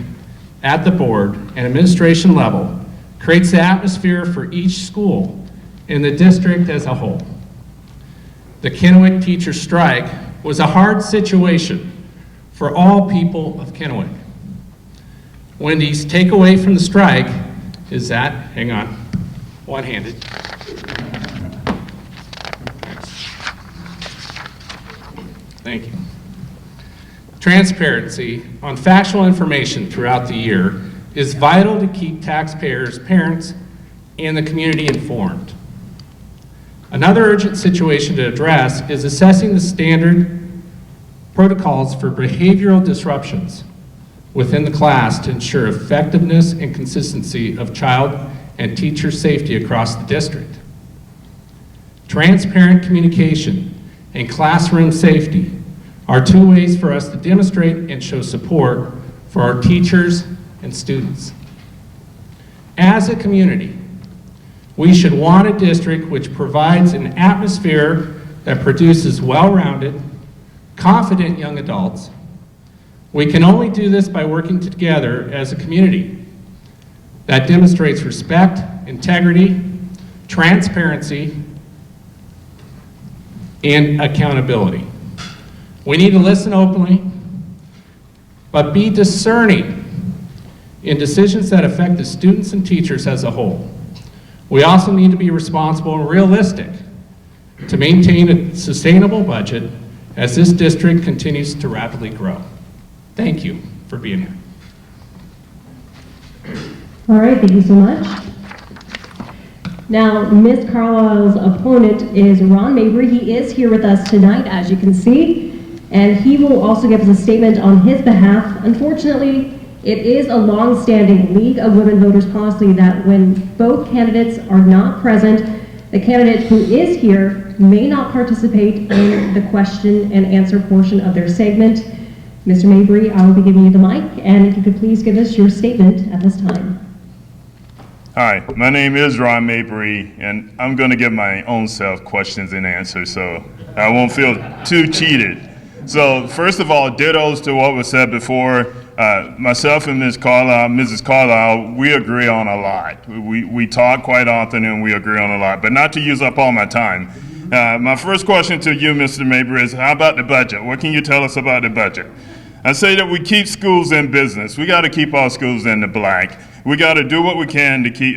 at the board and administration level creates the atmosphere for each school and the district as a whole. The Kennewick teacher strike was a hard situation for all people of Kennewick. Wendy's takeaway from the strike is that, hang on, one-handed. Thank you. Transparency on factual information throughout the year is vital to keep taxpayers, parents, and the community informed. Another urgent situation to address is assessing the standard protocols for behavioral disruptions within the class to ensure effectiveness and consistency of child and teacher safety across the district. Transparent communication and classroom safety are two ways for us to demonstrate and show support for our teachers and students. As a community, we should want a district which provides an atmosphere that produces well-rounded, confident young adults. We can only do this by working together as a community that demonstrates respect, integrity, transparency, and accountability. We need to listen openly, but be discerning in decisions that affect the students and teachers as a whole. We also need to be responsible and realistic to maintain a sustainable budget as this district continues to rapidly grow. Thank you for being here. All right, thank you so much. Now, Ms. Carlisle's opponent is Ron Mabry. He is here with us tonight, as you can see, and he will also give us a statement on his behalf. Unfortunately, it is a long-standing League of Women Voters policy that when both candidates are not present, the candidate who is here may not participate in the question and answer portion of their segment. Mr. Mabry, I will be giving you the mic, and if you could please give us your statement at this time. Hi, my name is Ron Mabry, and I'm going to give my own self questions and answers, so I won't feel too cheated. So, first of all, dittos to what was said before. Myself and Mrs. Carlisle, we agree on a lot. We talk quite often, and we agree on a lot, but not to use up all my time. My first question to you, Mr. Mabry, is how about the budget? What can you tell us about the budget? I say that we keep schools in business. We got to keep our schools in the black. We got to do what we can to keep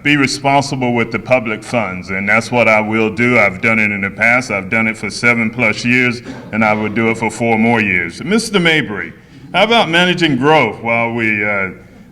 be responsible with the public funds, and that's what I will do. I've done it in the past. I've done it for 7+ years, and I will do it for 4 more years. Mr. Mabry, how about managing growth while we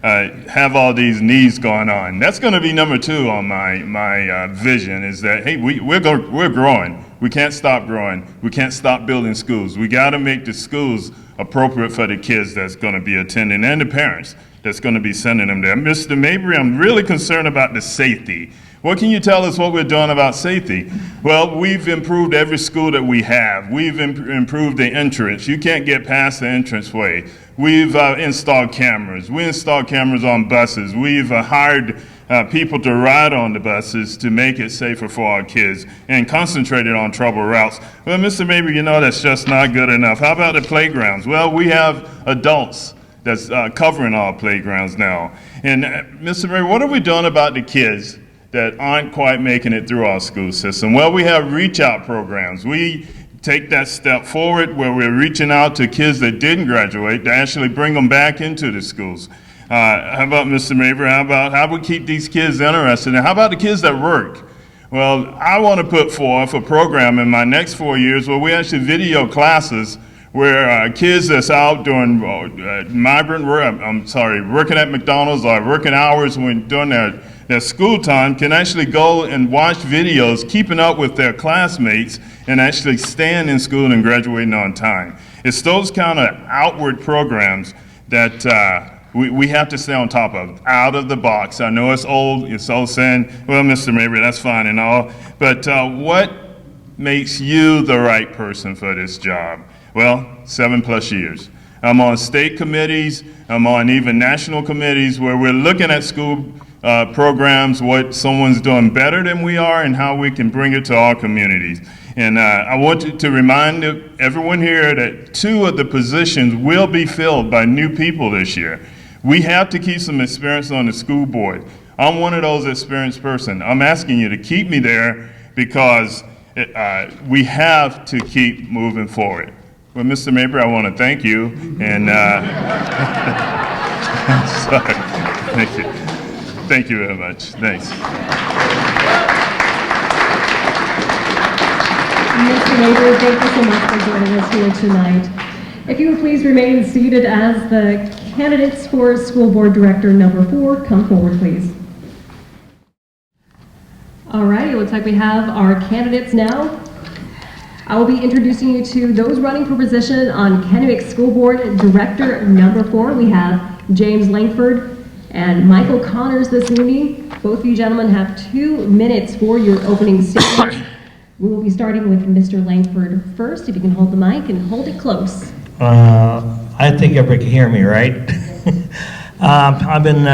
have all these needs going on? That's going to be number 2 on my vision, is that, hey, we're growing. We can't stop growing. We can't stop building schools. We got to make the schools appropriate for the kids that's going to be attending and the parents that's going to be sending them there. Mr. Mabry, I'm really concerned about the safety. What can you tell us what we're doing about safety? Well, we've improved every school that we have. We've improved the entrance. You can't get past the entranceway. We've installed cameras. We installed cameras on buses. We've hired people to ride on the buses to make it safer for our kids and concentrated on trouble routes. Well, Mr. Mabry, you know that's just not good enough. How about the playgrounds? Well, we have adults that's covering our playgrounds now. And Mr. Mabry, what are we doing about the kids that aren't quite making it through our school system? Well, we have reach out programs. We take that step forward where we're reaching out to kids that didn't graduate to actually bring them back into the schools. How about, Mr. Mabry, how we keep these kids interested? And how about the kids that work? Well, I want to put forth a program in my next 4 years where we actually video classes where kids that's out doing working at McDonald's or working hours when during their school time can actually go and watch videos, keeping up with their classmates, and actually staying in school and graduating on time. It's those kind of outward programs that we have to stay on top of, out of the box. I know it's old saying, well, Mr. Mabry, that's fine and all, but what makes you the right person for this job? Well, 7+ years. I'm on state committees, I'm on even national committees where we're looking at school programs, what someone's doing better than we are, and how we can bring it to our communities. And I want to remind everyone here that 2 of the positions will be filled by new people this year. We have to keep some experience on the school board. I'm one of those experienced person. I'm asking you to keep me there because we have to keep moving forward. Well, Mr. Mabry, I want to thank you, and sorry. Thank you. Thank you very much. Thanks. Mr. Mabry, thank you so much for joining us here tonight. If you would please remain seated as the candidates for School Board Director number 4 come forward, please. All right, it looks like we have our candidates now. I will be introducing you to those running for position on Kennewick School Board Director number 4. We have James Langford and Michael Connors this evening. Both of you gentlemen have 2 minutes for your opening statement. We will be starting with Mr. Langford first. If you can hold the mic and hold it close. I think everybody can hear me, right? I've been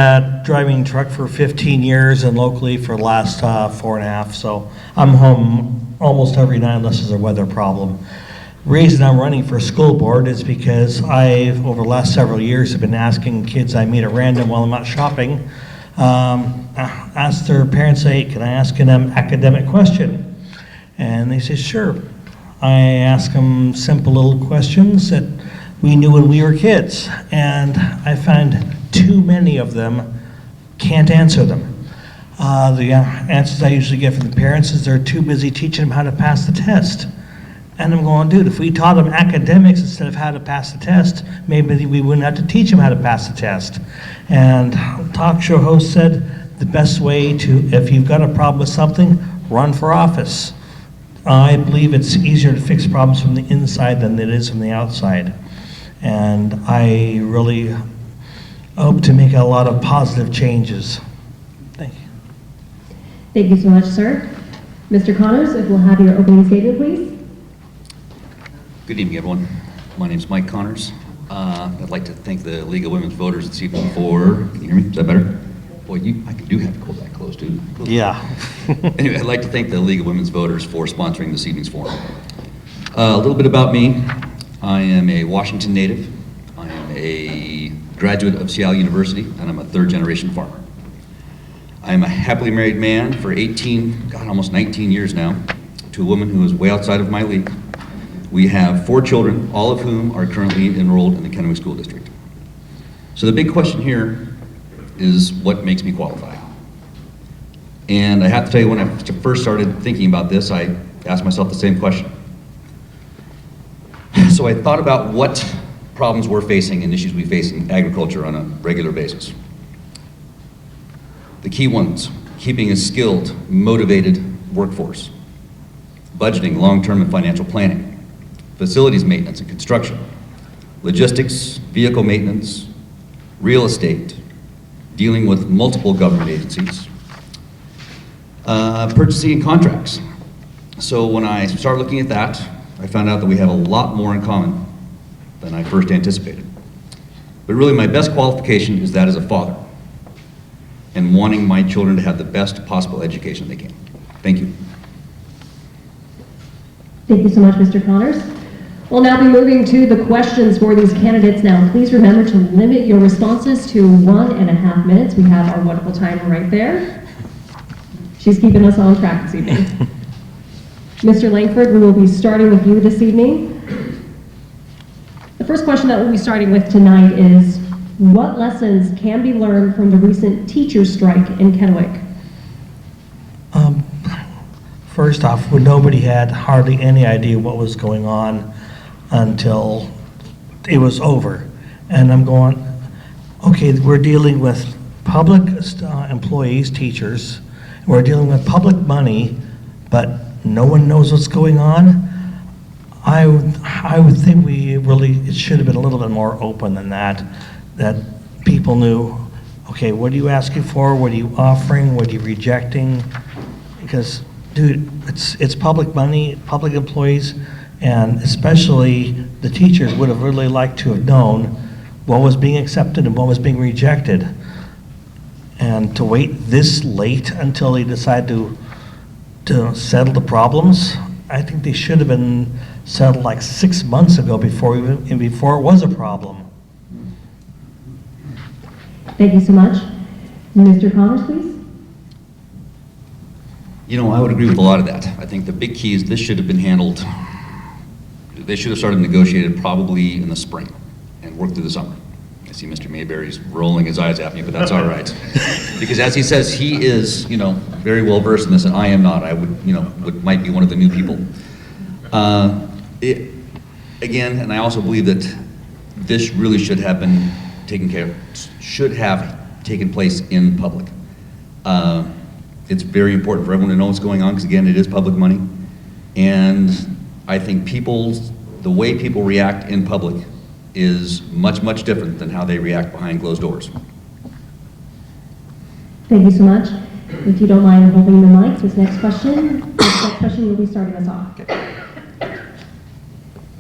driving truck for 15 years and locally for the last 4.5, so I'm home almost every night unless there's a weather problem. The reason I'm running for school board is because I've, over the last several years, have been asking kids I meet at random while I'm out shopping, ask their parents, hey, can I ask an academic question? And they say, sure. I ask them simple little questions that we knew when we were kids, and I find too many of them can't answer them. The answers I usually get from the parents is they're too busy teaching them how to pass the test. And I'm going, dude, if we taught them academics instead of how to pass the test, maybe we wouldn't have to teach them how to pass the test. And talk show host said the best way to, if you've got a problem with something, run for office. I believe it's easier to fix problems from the inside than it is from the outside. And I really hope to make a lot of positive changes. Thank you. Thank you so much, sir. Mr. Connors, if we'll have your opening statement, please. Good evening, everyone. My name is Mike Connors. I'd like to thank the League of Women's Voters this evening for, can you hear me? Is that better? Boy, I do have to hold that close, too. Yeah. Anyway, I'd like to thank the League of Women's Voters for sponsoring this evening's forum. A little bit about me. I am a Washington native. I am a graduate of Seattle University, and I'm a 3rd-generation farmer. I am a happily married man for almost 19 years now, to a woman who is way outside of my league. We have 4 children, all of whom are currently enrolled in the Kennewick School District. So the big question here is what makes me qualified. And I have to tell you, when I first started thinking about this, I asked myself the same question. So I thought about what problems we're facing and issues we face in agriculture on a regular basis. The key ones: keeping a skilled, motivated workforce, budgeting, long-term and financial planning, facilities maintenance and construction, logistics, vehicle maintenance, real estate, dealing with multiple government agencies, purchasing and contracts. So when I started looking at that, I found out that we have a lot more in common than I first anticipated. But really my best qualification is that as a father and wanting my children to have the best possible education they can. Thank you. Thank you so much, Mr. Connors. We'll now be moving to the questions for these candidates now. Please remember to limit your responses to 1.5 minutes. We have our wonderful timer right there. She's keeping us on track this evening. Mr. Langford, we will be starting with you this evening. The first question that we'll be starting with tonight is, what lessons can be learned from the recent teacher strike in Kennewick? First off, nobody had hardly any idea what was going on until it was over. And I'm going, okay, we're dealing with public employees, teachers, we're dealing with public money, but no one knows what's going on. I would think it should have been a little bit more open than that people knew, okay, what are you asking for, what are you offering, what are you rejecting? Because, dude, it's public money, public employees, and especially the teachers would have really liked to have known what was being accepted and what was being rejected. And to wait this late until they decide to settle the problems, I think they should have been settled like 6 months ago before it was a problem. Thank you so much. Mr. Connors, please. You know, I would agree with a lot of that. I think the big key is this should have been handled, they should have started negotiated probably in the spring and worked through the summer. I see Mr. Mayberry's rolling his eyes at me, but that's all right. Because as he says, he is, very well versed in this, and I am not. I might be one of the new people. Again, and I also believe that this really should have been should have taken place in public. It's very important for everyone to know what's going on, because again, it is public money. And I think the way people react in public is much, much different than how they react behind closed doors. Thank you so much. If you don't mind holding the mics, this next question will be starting us off.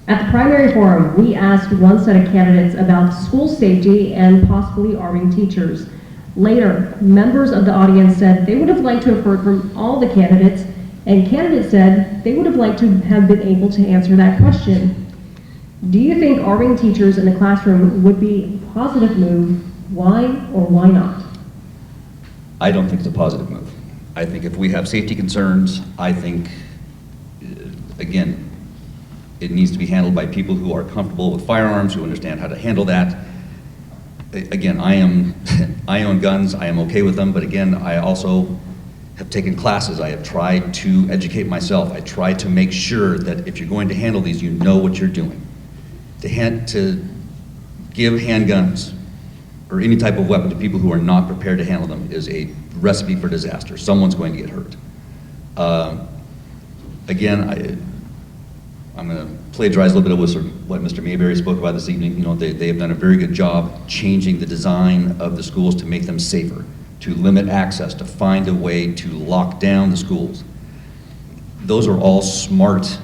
At the primary forum, we asked one set of candidates about school safety and possibly arming teachers. Later, members of the audience said they would have liked to have heard from all the candidates, and candidates said they would have liked to have been able to answer that question. Do you think arming teachers in the classroom would be a positive move? Why or why not? I don't think it's a positive move. I think if we have safety concerns, I think, again, it needs to be handled by people who are comfortable with firearms, who understand how to handle that. Again, I own guns, I am okay with them, but again, I also have taken classes. I have tried to educate myself. I try to make sure that if you're going to handle these, you know what you're doing. To give handguns or any type of weapon to people who are not prepared to handle them is a recipe for disaster. Someone's going to get hurt. Again, I'm going to plagiarize a little bit of what Mr. Mayberry spoke about this evening. They have done a very good job changing the design of the schools to make them safer, to limit access, to find a way to lock down the schools. Those are all smart,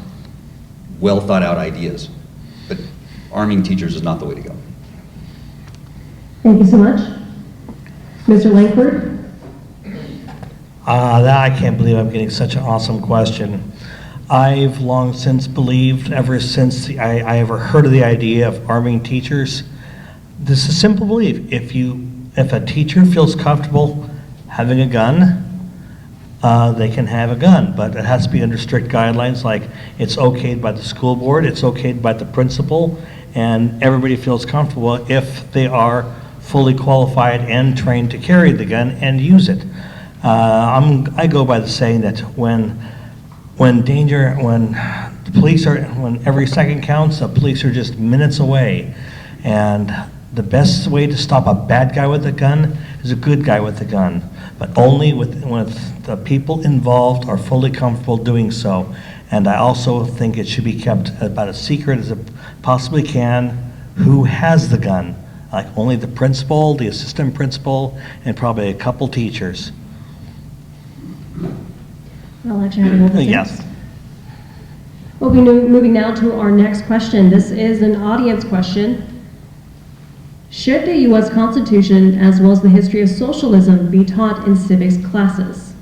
well thought out ideas, but arming teachers is not the way to go. Thank you so much. Mr. Langford? I can't believe I'm getting such an awesome question. I've long since believed, ever since I ever heard of the idea of arming teachers, this is a simple belief. If a teacher feels comfortable having a gun, they can have a gun, but it has to be under strict guidelines, like it's okayed by the school board, it's okayed by the principal, and everybody feels comfortable if they are fully qualified and trained to carry the gun and use it. I go by the saying that when every second counts, the police are just minutes away. And the best way to stop a bad guy with a gun is a good guy with a gun, but only when the people involved are fully comfortable doing so. And I also think it should be kept about as secret as it possibly can who has the gun. Like only the principal, the assistant principal, and probably a couple teachers. I'll let you have a little bit. Yes. We'll be moving now to our next question. This is an audience question. Should the U.S. Constitution, as well as the history of socialism, be taught in civics classes?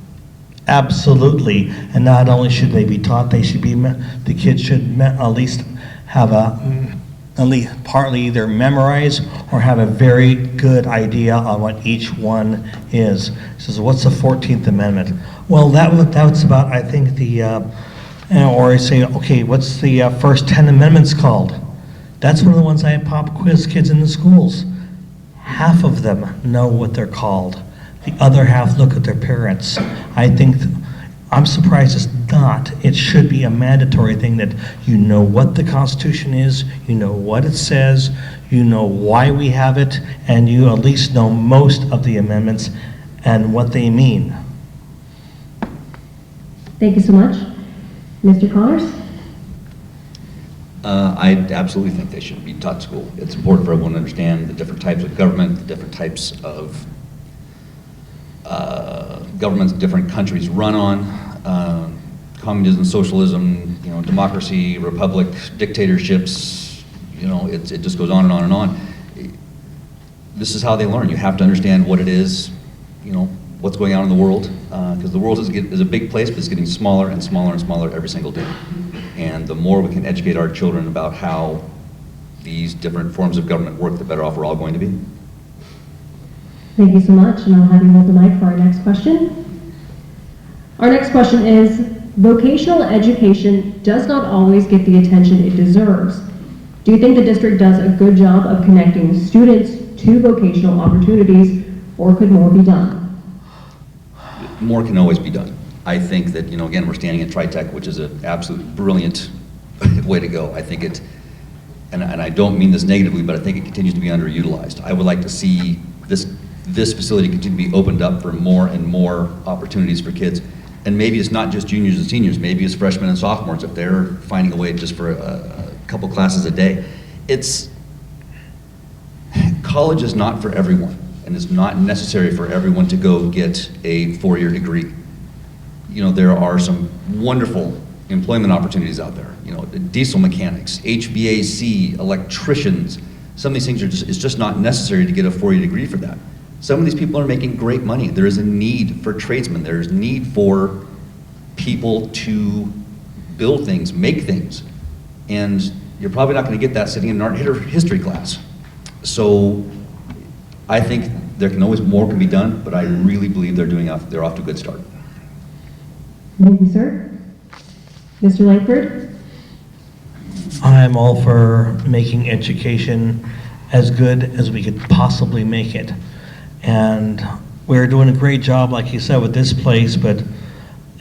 Absolutely. And not only should they be taught, the kids should at least have at least partly either memorize or have a very good idea on what each one is. It says, what's the 14th Amendment? Well, that's about, I think, the Or I say, okay, what's the first 10 amendments called? That's one of the ones I pop quiz kids in the schools. Half of them know what they're called. The other half look at their parents. I think, I'm surprised it's not. It should be a mandatory thing that you know what the Constitution is, you know what it says, you know why we have it, and you at least know most of the amendments and what they mean. Thank you so much. Mr. Connors? I absolutely think they should be taught in school. It's important for everyone to understand the different types of government, the different types of governments different countries run on, communism, socialism, democracy, republic, dictatorships, it just goes on and on and on. This is how they learn. You have to understand what it is, what's going on in the world, because the world is a big place, but it's getting smaller and smaller and smaller every single day. And the more we can educate our children about how these different forms of government work, the better off we're all going to be. Thank you so much, and I'll have you hold the mic for our next question. Our next question is, vocational education does not always get the attention it deserves. Do you think the district does a good job of connecting students to vocational opportunities, or could more be done? More can always be done. I think that, again, we're standing at TriTech, which is an absolute brilliant way to go. I think it, and I don't mean this negatively, but I think it continues to be underutilized. I would like to see this facility continue to be opened up for more and more opportunities for kids. And maybe it's not just juniors and seniors, maybe it's freshmen and sophomores if they're finding a way just for a couple classes a day. College is not for everyone, and it's not necessary for everyone to go get a four-year degree. There are some wonderful employment opportunities out there. Diesel mechanics, HVAC, electricians. Some of these things it's just not necessary to get a four-year degree for that. Some of these people are making great money. There is a need for tradesmen. There's need for people to build things, make things. And you're probably not going to get that sitting in an art history class. So I think there can always more can be done, but I really believe they're off to a good start. Thank you, sir. Mr. Langford? I'm all for making education as good as we could possibly make it. And we're doing a great job, like you said, with this place,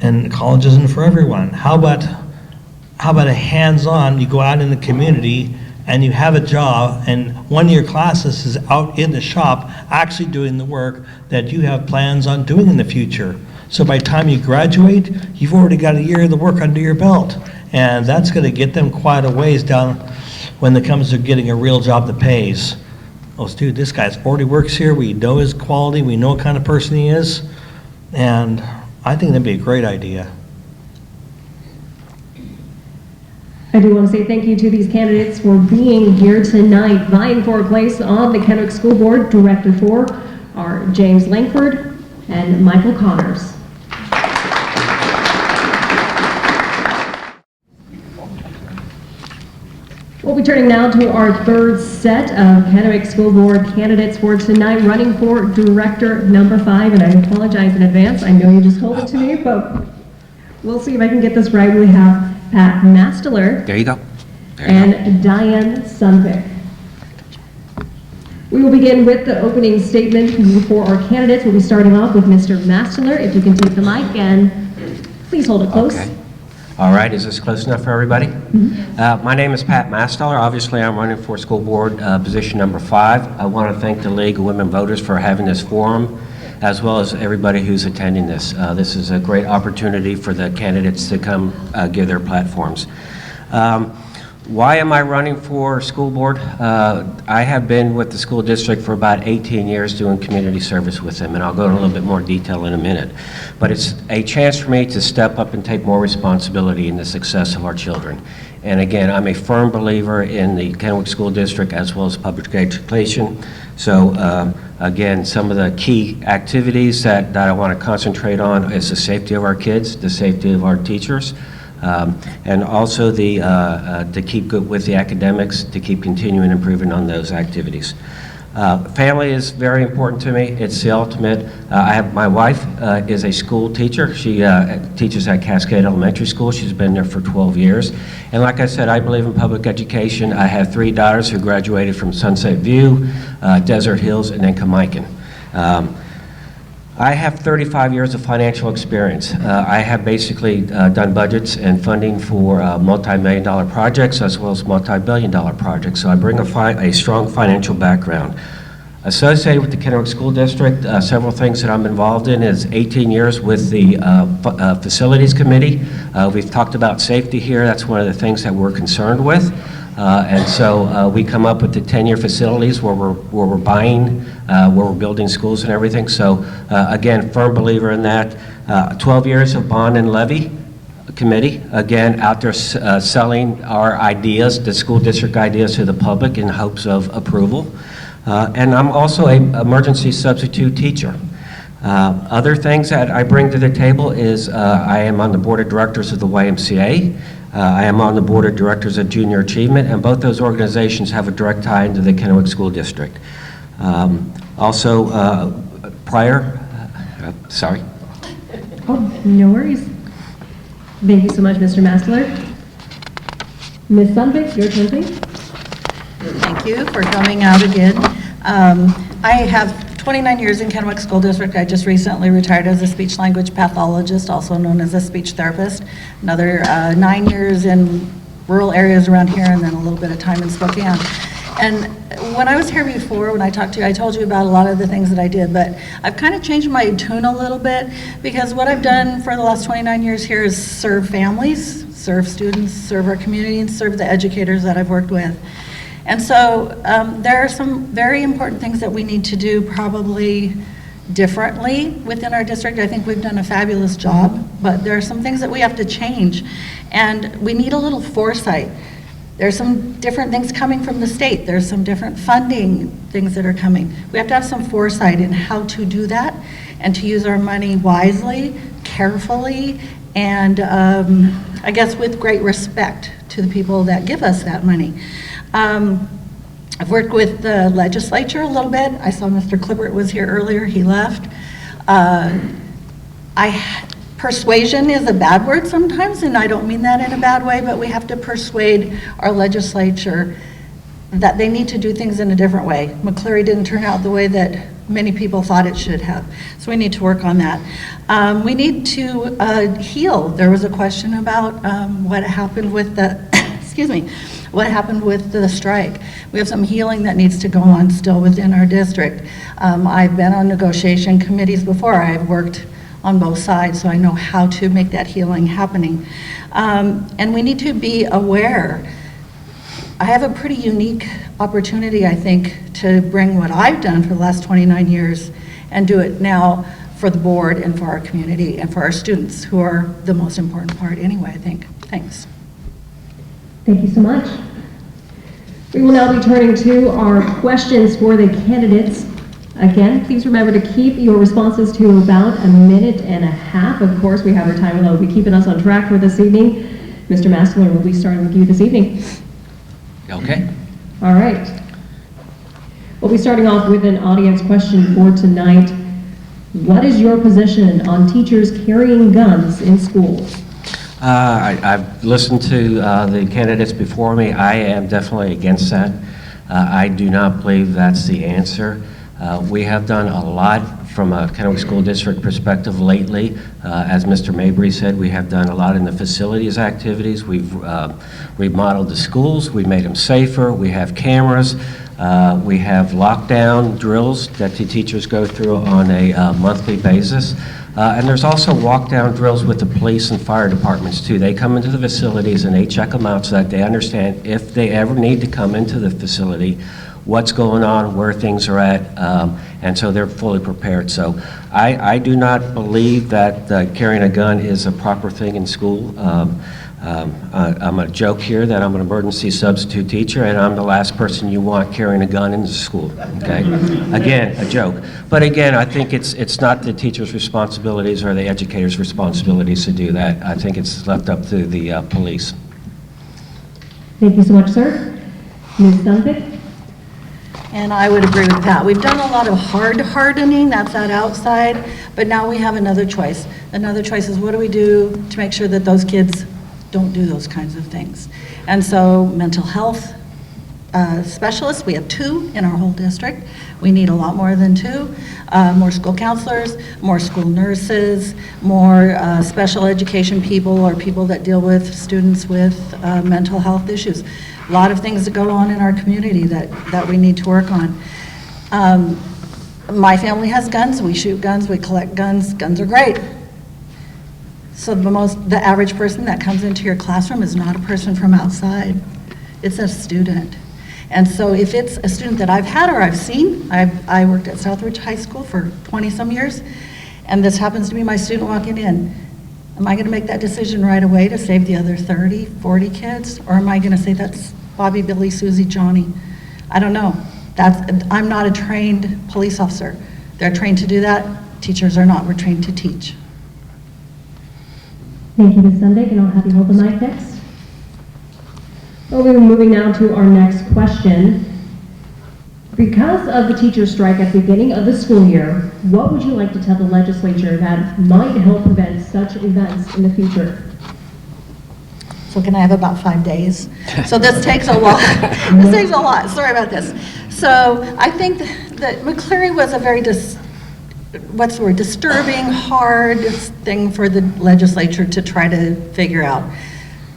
and college isn't for everyone. How about a hands-on, you go out in the community and you have a job, and one of your classes is out in the shop actually doing the work that you have plans on doing in the future. So by the time you graduate, you've already got a year of the work under your belt. And that's going to get them quite a ways down when it comes to getting a real job that pays. Oh, dude, this guy's already works here. We know his quality. We know what kind of person he is. And I think that'd be a great idea. I do want to say thank you to these candidates for being here tonight. Vying for a place on the Kennewick School Board, Director 4 are James Langford and Michael Connors. We'll be turning now to our third set of Kennewick School Board candidates for tonight, running for Director number 5, and I apologize in advance. I know you just told it to me, but we'll see if I can get this right. We have Pat Mastler. There you go. And Diane Sunvik. We will begin with the opening statement for our candidates. We'll be starting off with Mr. Mastler. If you can take the mic and please hold it close. Okay. All right, is this close enough for everybody? My name is Pat Mastler. Obviously, I'm running for school board position number 5. I want to thank the League of Women Voters for having this forum, as well as everybody who's attending this. This is a great opportunity for the candidates to come give their platforms. Why am I running for school board? I have been with the school district for about 18 years doing community service with them, and I'll go into a little bit more detail in a minute. But it's a chance for me to step up and take more responsibility in the success of our children. And again, I'm a firm believer in the Kennewick School District as well as public education. So again, some of the key activities that I want to concentrate on is the safety of our kids, the safety of our teachers, and also to keep good with the academics, to keep continuing improving on those activities. Family is very important to me. It's the ultimate. My wife is a school teacher. She teaches at Cascade Elementary School. She's been there for 12 years. And like I said, I believe in public education. I have 3 daughters who graduated from Sunset View, Desert Hills, and then Kennewick. I have 35 years of financial experience. I have basically done budgets and funding for multi-million-dollar projects as well as multi-billion-dollar projects. So I bring a strong financial background. Associated with the Kennewick School District, several things that I'm involved in is 18 years with the Facilities Committee. We've talked about safety here. That's one of the things that we're concerned with. And so we come up with the 10-year facilities where we're buying, where we're building schools and everything. So again, firm believer in that. 12 years of bond and levy committee, again, out there selling our ideas, the school district ideas to the public in hopes of approval. And I'm also an emergency substitute teacher. Other things that I bring to the table is I am on the board of directors of the YMCA. I am on the board of directors of Junior Achievement, and both those organizations have a direct tie into the Kennewick School District. Also, sorry. Oh, no worries. Thank you so much, Mr. Mastler. Ms. Sundvik, your turn, please. Thank you for coming out again. I have 29 years in Kennewick School District. I just recently retired as a speech language pathologist, also known as a speech therapist. Another 9 years in rural areas around here, and then a little bit of time in Spokane. And when I was here before, when I talked to you, I told you about a lot of the things that I did, but I've kind of changed my tune a little bit, because what I've done for the last 29 years here is serve families, serve students, serve our community, and serve the educators that I've worked with. And so there are some very important things that we need to do probably differently within our district. I think we've done a fabulous job, but there are some things that we have to change, and we need a little foresight. There's some different things coming from the state. There's some different funding things that are coming. We have to have some foresight in how to do that and to use our money wisely, carefully, and I guess with great respect to the people that give us that money. I've worked with the legislature a little bit. I saw Mr. Clippert was here earlier. He left. Persuasion is a bad word sometimes, and I don't mean that in a bad way, but we have to persuade our legislature that they need to do things in a different way. McCleary didn't turn out the way that many people thought it should have, so we need to work on that. We need to heal. There was a question about what happened with the, excuse me, what happened with the strike. We have some healing that needs to go on still within our district. I've been on negotiation committees before. I've worked on both sides, so I know how to make that healing happening. And we need to be aware. I have a pretty unique opportunity, I think, to bring what I've done for the last 29 years and do it now for the board and for our community and for our students, who are the most important part anyway, I think. Thanks. Thank you so much. We will now be turning to our questions for the candidates. Again, please remember to keep your responses to about a minute and a half. Of course, we have our time that will be keeping us on track for this evening. Mr. Mastler will be starting with you this evening. Okay. All right. We'll be starting off with an audience question for tonight. What is your position on teachers carrying guns in schools? I've listened to the candidates before me. I am definitely against that. I do not believe that's the answer. We have done a lot from a Kennewick School District perspective lately. As Mr. Mabry said, we have done a lot in the facilities activities. We've remodeled the schools. We've made them safer. We have cameras. We have lockdown drills that the teachers go through on a monthly basis. And there's also walk-down drills with the police and fire departments too. They come into the facilities and they check them out so that they understand if they ever need to come into the facility, what's going on, where things are at, and so they're fully prepared. So I do not believe that carrying a gun is a proper thing in school. I'm a joke here that I'm an emergency substitute teacher, and I'm the last person you want carrying a gun into school, okay? Again, a joke. But again, I think it's not the teacher's responsibilities or the educator's responsibilities to do that. I think it's left up to the police. Thank you so much, sir. Ms. Sundvik? And I would agree with that. We've done a lot of hard hardening, that's that outside, but now we have another choice. Another choice is what do we do to make sure that those kids don't do those kinds of things? And so mental health specialists, we have 2 in our whole district. We need a lot more than 2. More school counselors, more school nurses, more special education people or people that deal with students with mental health issues. A lot of things that go on in our community that we need to work on. My family has guns, we shoot guns, we collect guns. Guns are great. So the average person that comes into your classroom is not a person from outside. It's a student. And so if it's a student that I've had or I've seen, I worked at Southridge High School for 20-some years, and this happens to be my student walking in. Am I going to make that decision right away to save the other 30, 40 kids? Or am I going to say that's Bobby, Billy, Susie, Johnny? I don't know. I'm not a trained police officer. They're trained to do that. Teachers are not. We're trained to teach. Thank you, Ms. Sunday, and I'll have you hold the mic next. Well, we're moving now to our next question. Because of the teacher strike at the beginning of the school year, what would you like to tell the legislature that might help prevent such events in the future? So can I have about 5 days? So this takes a lot. This takes a lot. Sorry about this. So I think that McCleary was a very disturbing, hard thing for the legislature to try to figure out.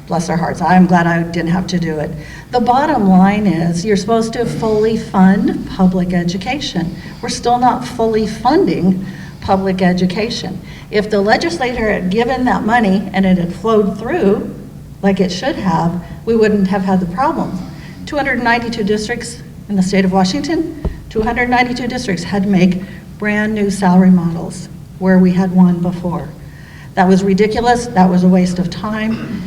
Bless their hearts. I'm glad I didn't have to do it. The bottom line is you're supposed to fully fund public education. We're still not fully funding public education. If the legislature had given that money and it had flowed through like it should have, we wouldn't have had the problem. 292 districts in the state of Washington, 292 districts had to make brand new salary models where we had one before. That was ridiculous. That was a waste of time.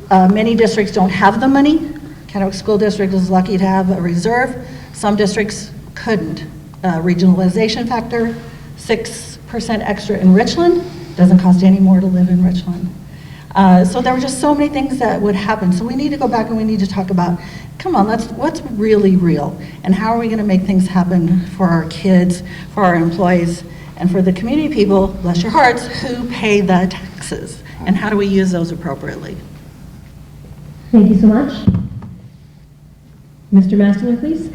Many districts don't have the money. Kennewick School District is lucky to have a reserve. Some districts couldn't. Regionalization factor, 6% extra in Richland. Doesn't cost any more to live in Richland. So there were just so many things that would happen. So we need to go back and we need to talk about, come on, what's really real? And how are we going to make things happen for our kids, for our employees, and for the community people, bless your hearts, who pay the taxes? And how do we use those appropriately? Thank you so much. Mr. Masterman, please.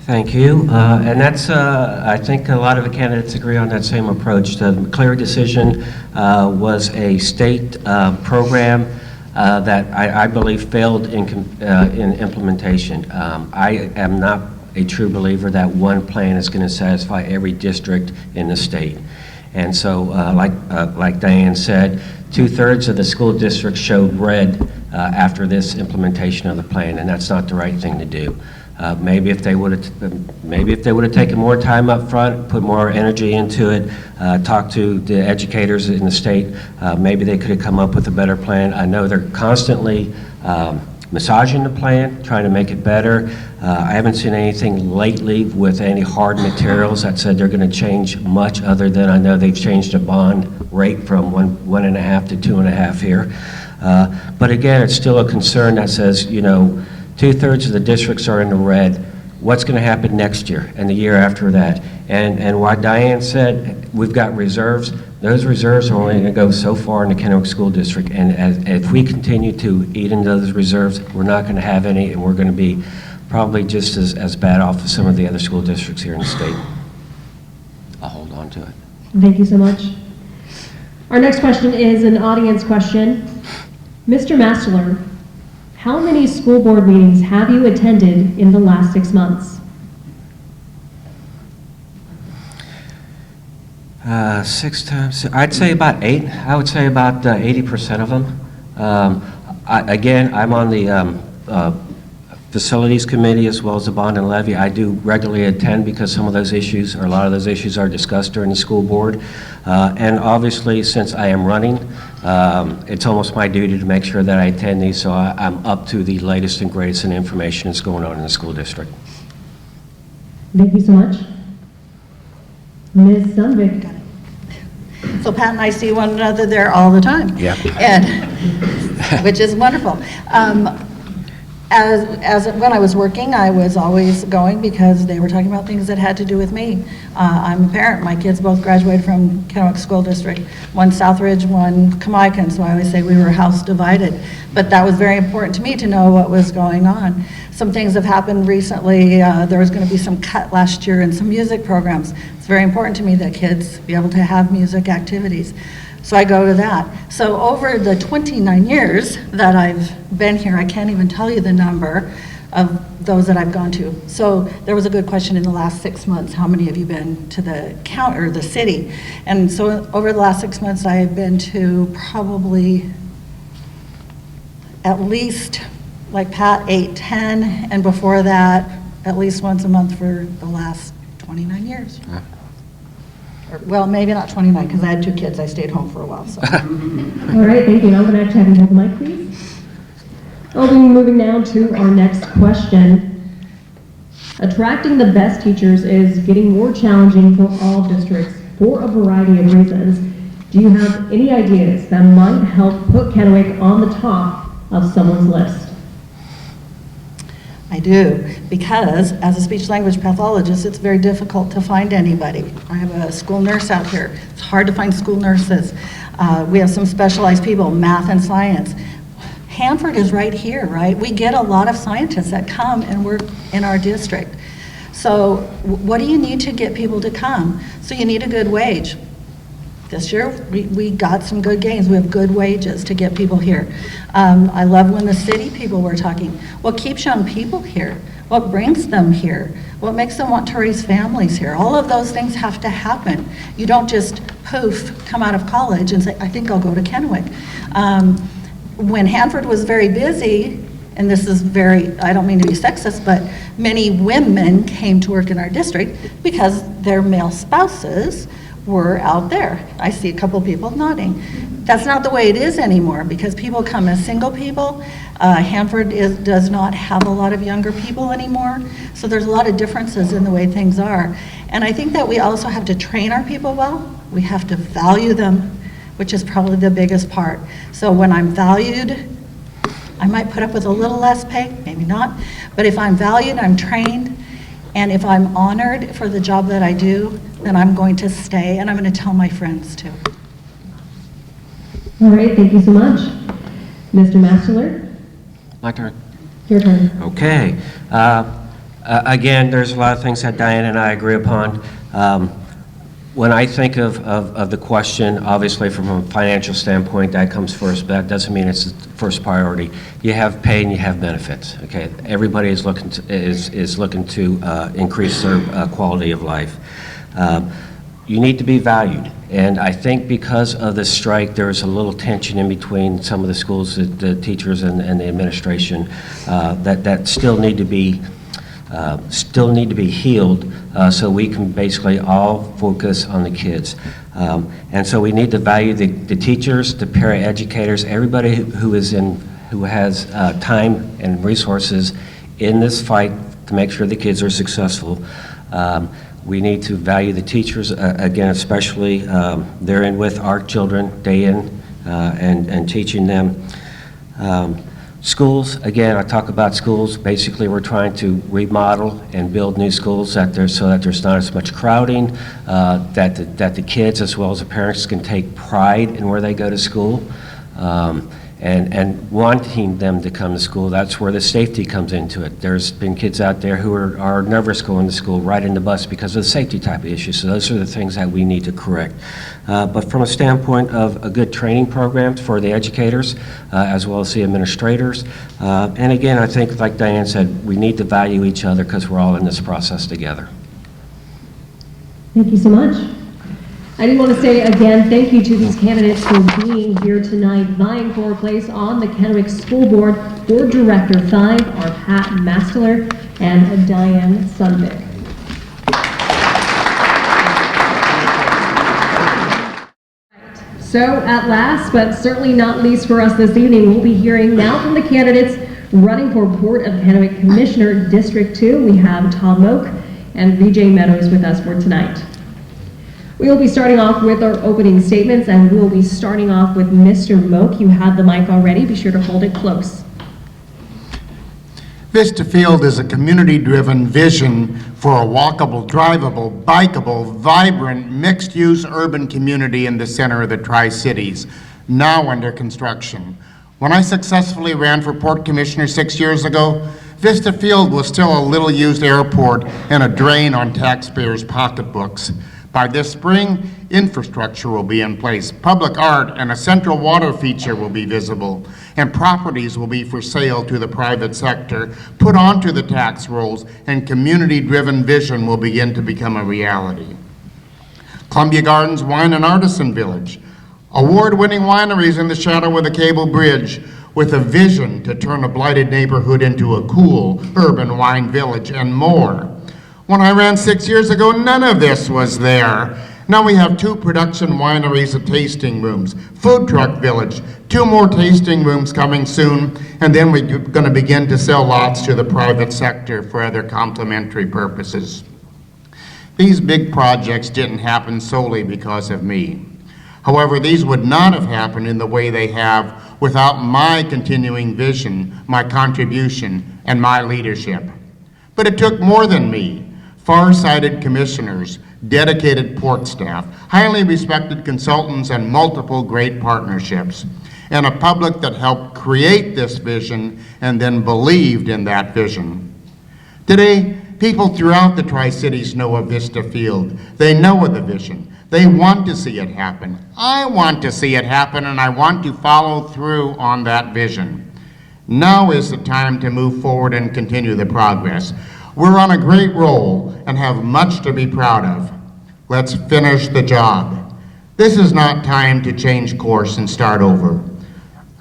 Thank you. And that's, I think a lot of the candidates agree on that same approach. The McCleary decision was a state program that I believe failed in implementation. I am not a true believer that one plan is going to satisfy every district in the state. And so, like Diane said, 2/3 of the school districts showed red after this implementation of the plan, and that's not the right thing to do. Maybe if they would have taken more time up front, put more energy into it, talked to the educators in the state, maybe they could have come up with a better plan. I know they're constantly massaging the plan, trying to make it better. I haven't seen anything lately with any hard materials that said they're going to change much, other than I know they've changed the bond rate from 1.5 to 2.5 here. But again, it's still a concern that says, you know, 2/3 of the districts are in the red. What's going to happen next year and the year after that? And what Diane said, we've got reserves. Those reserves are only going to go so far in the Kennewick School District. And if we continue to eat into those reserves, we're not going to have any, and we're going to be probably just as bad off as some of the other school districts here in the state. I'll hold on to it. Thank you so much. Our next question is an audience question. Mr. Masterler, how many school board meetings have you attended in the last 6 months? 6 times, I'd say about 8. I would say about 80% of them. I'm on the Facilities Committee as well as the Bond and Levy. I do regularly attend because some of those issues, or a lot of those issues, are discussed during the school board. And obviously, since I am running, it's almost my duty to make sure that I attend these, so I'm up to the latest and greatest in information that's going on in the school district. Thank you so much. Ms. Sundvik. So Pat and I see one another there all the time. Yeah. And, which is wonderful. When I was working, I was always going because they were talking about things that had to do with me. I'm a parent. My kids both graduated from Kennewick School District, one Southridge, one Kennewick, so I always say we were house divided. But that was very important to me to know what was going on. Some things have happened recently. There was going to be some cut last year in some music programs. It's very important to me that kids be able to have music activities. So I go to that. So over the 29 years that I've been here, I can't even tell you the number of those that I've gone to. So there was a good question in the last 6 months, how many have you been to the county or the city? And so over the last 6 months, I have been to probably at least, like Pat, 8, 10, and before that, at least once a month for the last 29 years. Well, maybe not 29, because I had 2 kids. I stayed home for a while, so. All right, thank you. Now I'm going to have you hold the mic, please. We'll be moving now to our next question. Attracting the best teachers is getting more challenging for all districts for a variety of reasons. Do you have any ideas that might help put Kennewick on the top of someone's list? I do, because as a speech language pathologist, it's very difficult to find anybody. I have a school nurse out here. It's hard to find school nurses. We have some specialized people, math and science. Hanford is right here, right? We get a lot of scientists that come and work in our district. So what do you need to get people to come? So you need a good wage. This year, we got some good gains. We have good wages to get people here. I love when the city people were talking. What keeps young people here? What brings them here? What makes them want to raise families here? All of those things have to happen. You don't just poof, come out of college and say, I think I'll go to Kennewick. When Hanford was very busy, and this is very, I don't mean to be sexist, but many women came to work in our district because their male spouses were out there. I see a couple people nodding. That's not the way it is anymore because people come as single people. Hanford does not have a lot of younger people anymore. So there's a lot of differences in the way things are. And I think that we also have to train our people well. We have to value them, which is probably the biggest part. So when I'm valued, I might put up with a little less pay, maybe not. But if I'm valued, I'm trained, and if I'm honored for the job that I do, then I'm going to stay, and I'm going to tell my friends too. All right, thank you so much. Mr. Masterler? My turn. Your turn. Okay. Again, there's a lot of things that Diane and I agree upon. When I think of the question, obviously from a financial standpoint, that comes first, but that doesn't mean it's the first priority. You have pay and you have benefits, okay? Everybody is looking to increase their quality of life. You need to be valued, and I think because of the strike, there's a little tension in between some of the schools, the teachers and the administration, that still need to be healed, so we can basically all focus on the kids. And so we need to value the teachers, the paraeducators, everybody who has time and resources in this fight to make sure the kids are successful. We need to value the teachers, again, especially they're in with our children day in and teaching them. Schools, again, I talk about schools. Basically, we're trying to remodel and build new schools so that there's not as much crowding, that the kids as well as the parents can take pride in where they go to school, and wanting them to come to school. That's where the safety comes into it. There's been kids out there who are nervous going to school, riding the bus because of the safety type of issues. So those are the things that we need to correct. But from a standpoint of a good training program for the educators, as well as the administrators, and again, I think, like Diane said, we need to value each other because we're all in this process together. Thank you so much. I do want to say again, thank you to these candidates for being here tonight, vying for a place on the Kennewick School Board. Board Director 5 are Pat Masteler and Diane Sundvik. So at last, but certainly not least for us this evening, we'll be hearing now from the candidates running for Board of Kennewick Commissioner District 2. We have Tom Moak and VJ Meadows with us for tonight. We will be starting off with our opening statements, and we'll be starting off with Mr. Moak. You have the mic already. Be sure to hold it close. Vista Field is a community-driven vision for a walkable, drivable, bikeable, vibrant, mixed-use urban community in the center of the Tri-Cities, now under construction. When I successfully ran for Port Commissioner 6 years ago, Vista Field was still a little-used airport and a drain on taxpayers' pocketbooks. By this spring, infrastructure will be in place, public art and a central water feature will be visible, and properties will be for sale to the private sector, put onto the tax rolls, and community-driven vision will begin to become a reality. Columbia Gardens Wine and Artisan Village, award-winning wineries in the shadow of the Cable Bridge, with a vision to turn a blighted neighborhood into a cool urban wine village, and more. When I ran 6 years ago, none of this was there. Now we have 2 production wineries and tasting rooms, food truck village, 2 more tasting rooms coming soon, and then we're going to begin to sell lots to the private sector for other complementary purposes. These big projects didn't happen solely because of me. However, these would not have happened in the way they have without my continuing vision, my contribution, and my leadership. But it took more than me. Far-sighted commissioners, dedicated port staff, highly respected consultants, and multiple great partnerships, and a public that helped create this vision and then believed in that vision. Today, people throughout the Tri-Cities know of Vista Field. They know of the vision. They want to see it happen. I want to see it happen, and I want to follow through on that vision. Now is the time to move forward and continue the progress. We're on a great roll and have much to be proud of. Let's finish the job. This is not time to change course and start over.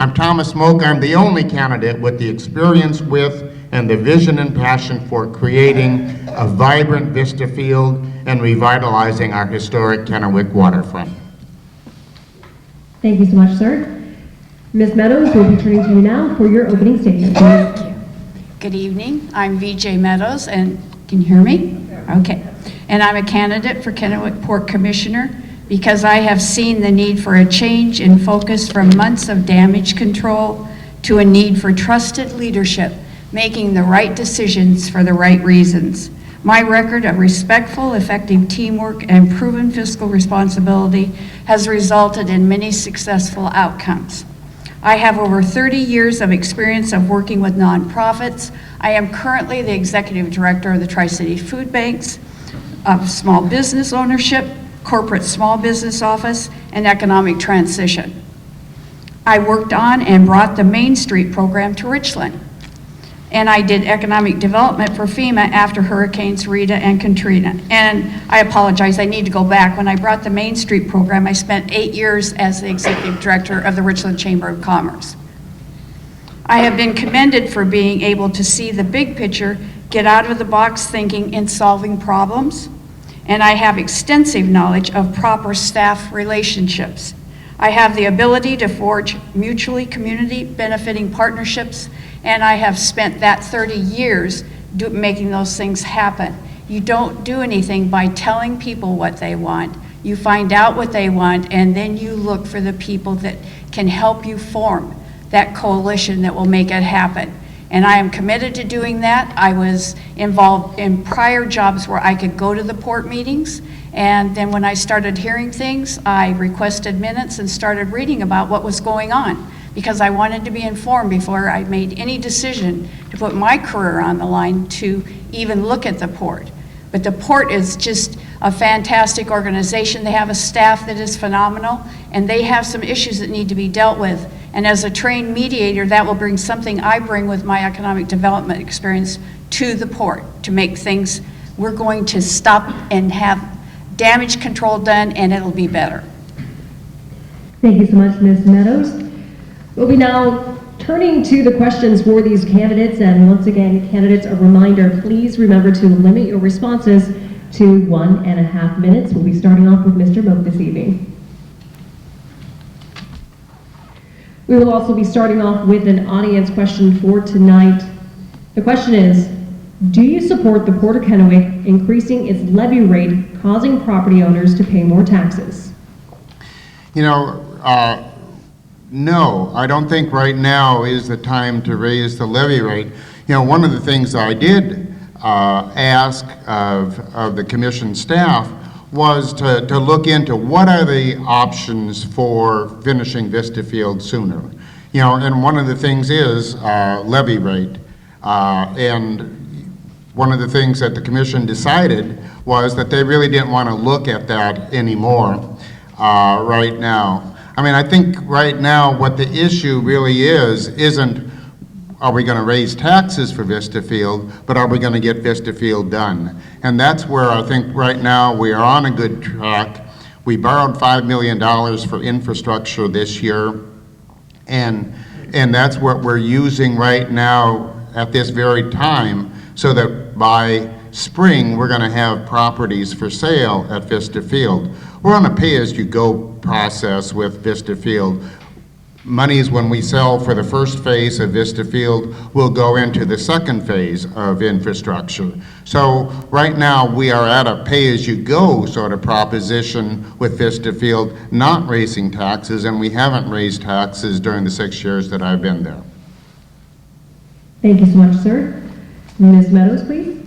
I'm Thomas Moak. I'm the only candidate with the experience with and the vision and passion for creating a vibrant Vista Field and revitalizing our historic Kennewick waterfront. Thank you so much, sir. Ms. Meadows, we'll be turning to you now for your opening statement. Thank you. Good evening. I'm VJ Meadows, and can you hear me? Okay. And I'm a candidate for Kennewick Port Commissioner because I have seen the need for a change in focus from months of damage control to a need for trusted leadership, making the right decisions for the right reasons. My record of respectful, effective teamwork and proven fiscal responsibility has resulted in many successful outcomes. I have over 30 years of experience of working with nonprofits. I am currently the executive director of the Tri-City Food Banks, of small business ownership, corporate small business office, and economic transition. I worked on and brought the Main Street program to Richland. And I did economic development for FEMA after Hurricanes Rita and Katrina. And I apologize, I need to go back. When I brought the Main Street program, I spent 8 years as the executive director of the Richland Chamber of Commerce. I have been commended for being able to see the big picture, get out of the box thinking in solving problems, and I have extensive knowledge of proper staff relationships. I have the ability to forge mutually community benefiting partnerships, and I have spent that 30 years making those things happen. You don't do anything by telling people what they want. You find out what they want, and then you look for the people that can help you form that coalition that will make it happen. And I am committed to doing that. I was involved in prior jobs where I could go to the port meetings, and then when I started hearing things, I requested minutes and started reading about what was going on, because I wanted to be informed before I made any decision to put my career on the line to even look at the port. But the port is just a fantastic organization. They have a staff that is phenomenal, and they have some issues that need to be dealt with. And as a trained mediator, that will bring something I bring with my economic development experience to the port to make things, we're going to stop and have damage control done, and it'll be better. Thank you so much, Ms. Meadows. We'll be now turning to the questions for these candidates, and once again, candidates, a reminder, please remember to limit your responses to 1.5 minutes. We'll be starting off with Mr. Moak this evening. We will also be starting off with an audience question for tonight. The question is, do you support the Port of Kennewick increasing its levy rate, causing property owners to pay more taxes? You know, no, I don't think right now is the time to raise the levy rate. You know, one of the things I did ask of the commission staff was to look into what are the options for finishing Vista Field sooner. You know, and one of the things is levy rate. And one of the things that the commission decided was that they really didn't want to look at that anymore right now. I mean, I think right now what the issue really isn't are we going to raise taxes for Vista Field, but are we going to get Vista Field done? And that's where I think right now we are on a good track. We borrowed $5 million for infrastructure this year, and that's what we're using right now at this very time, so that by spring we're going to have properties for sale at Vista Field. We're on a pay-as-you-go process with Vista Field. Monies when we sell for the first phase of Vista Field will go into the second phase of infrastructure. So right now we are at a pay-as-you-go sort of proposition with Vista Field, not raising taxes, and we haven't raised taxes during the 6 years that I've been there. Thank you so much, sir. Ms. Meadows, please.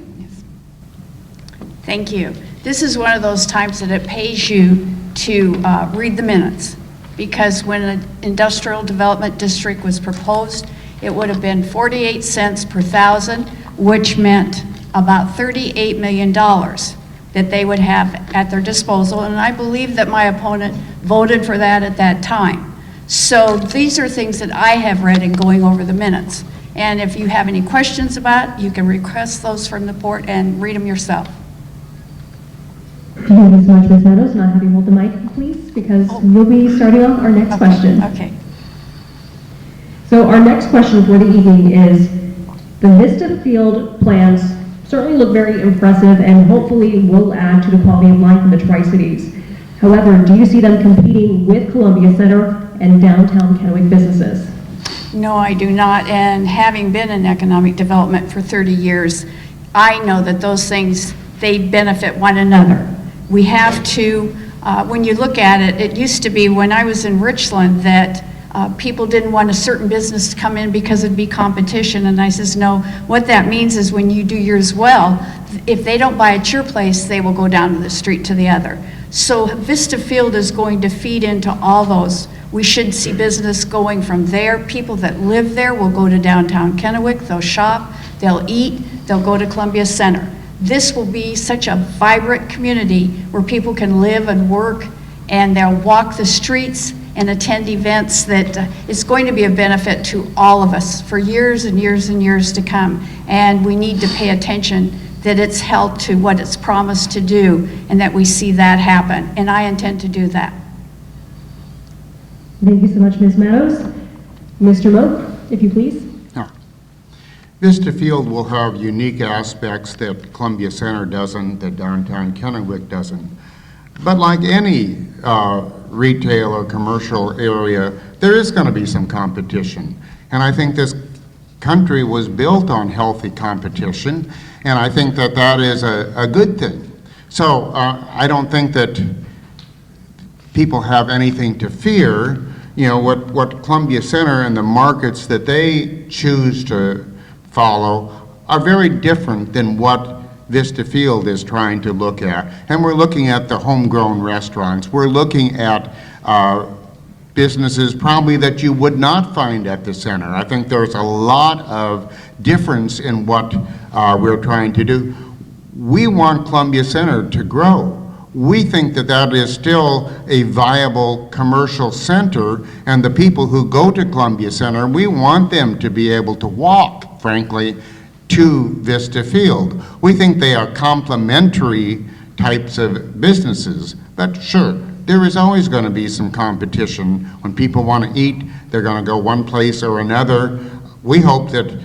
Thank you. This is one of those times that it pays you to read the minutes, because when an industrial development district was proposed, it would have been 48 cents per thousand, which meant about $38 million that they would have at their disposal, and I believe that my opponent voted for that at that time. So these are things that I have read in going over the minutes. And if you have any questions about it, you can request those from the board and read them yourself. Thank you so much, Ms. Meadows. Now have you hold the mic, please, because you'll be starting off our next question. Okay. So our next question for the evening is, the Vista Field plans certainly look very impressive and hopefully will add to the quality of life in the Tri-Cities. However, do you see them competing with Columbia Center and downtown Kennewick businesses? No, I do not, and having been in economic development for 30 years, I know that those things, they benefit one another. We have to, when you look at it, it used to be when I was in Richland that people didn't want a certain business to come in because it'd be competition, and I says, no, what that means is when you do yours well, if they don't buy at your place, they will go down to the street to the other. So Vista Field is going to feed into all those. We should see business going from there. People that live there will go to downtown Kennewick, they'll shop, they'll eat, they'll go to Columbia Center. This will be such a vibrant community where people can live and work, and they'll walk the streets and attend events that is going to be a benefit to all of us for years and years and years to come. And we need to pay attention that it's held to what it's promised to do, and that we see that happen. And I intend to do that. Thank you so much, Ms. Meadows. Mr. Moak, if you please. Vista Field will have unique aspects that Columbia Center doesn't, that downtown Kennewick doesn't. But like any retail or commercial area, there is going to be some competition. And I think this country was built on healthy competition, and I think that that is a good thing. So I don't think that people have anything to fear. You know, what Columbia Center and the markets that they choose to follow are very different than what Vista Field is trying to look at. And we're looking at the homegrown restaurants. We're looking at businesses probably that you would not find at the center. I think there's a lot of difference in what we're trying to do. We want Columbia Center to grow. We think that that is still a viable commercial center, and the people who go to Columbia Center, we want them to be able to walk, frankly, to Vista Field. We think they are complementary types of businesses, but sure, there is always going to be some competition. When people want to eat, they're going to go one place or another. We hope that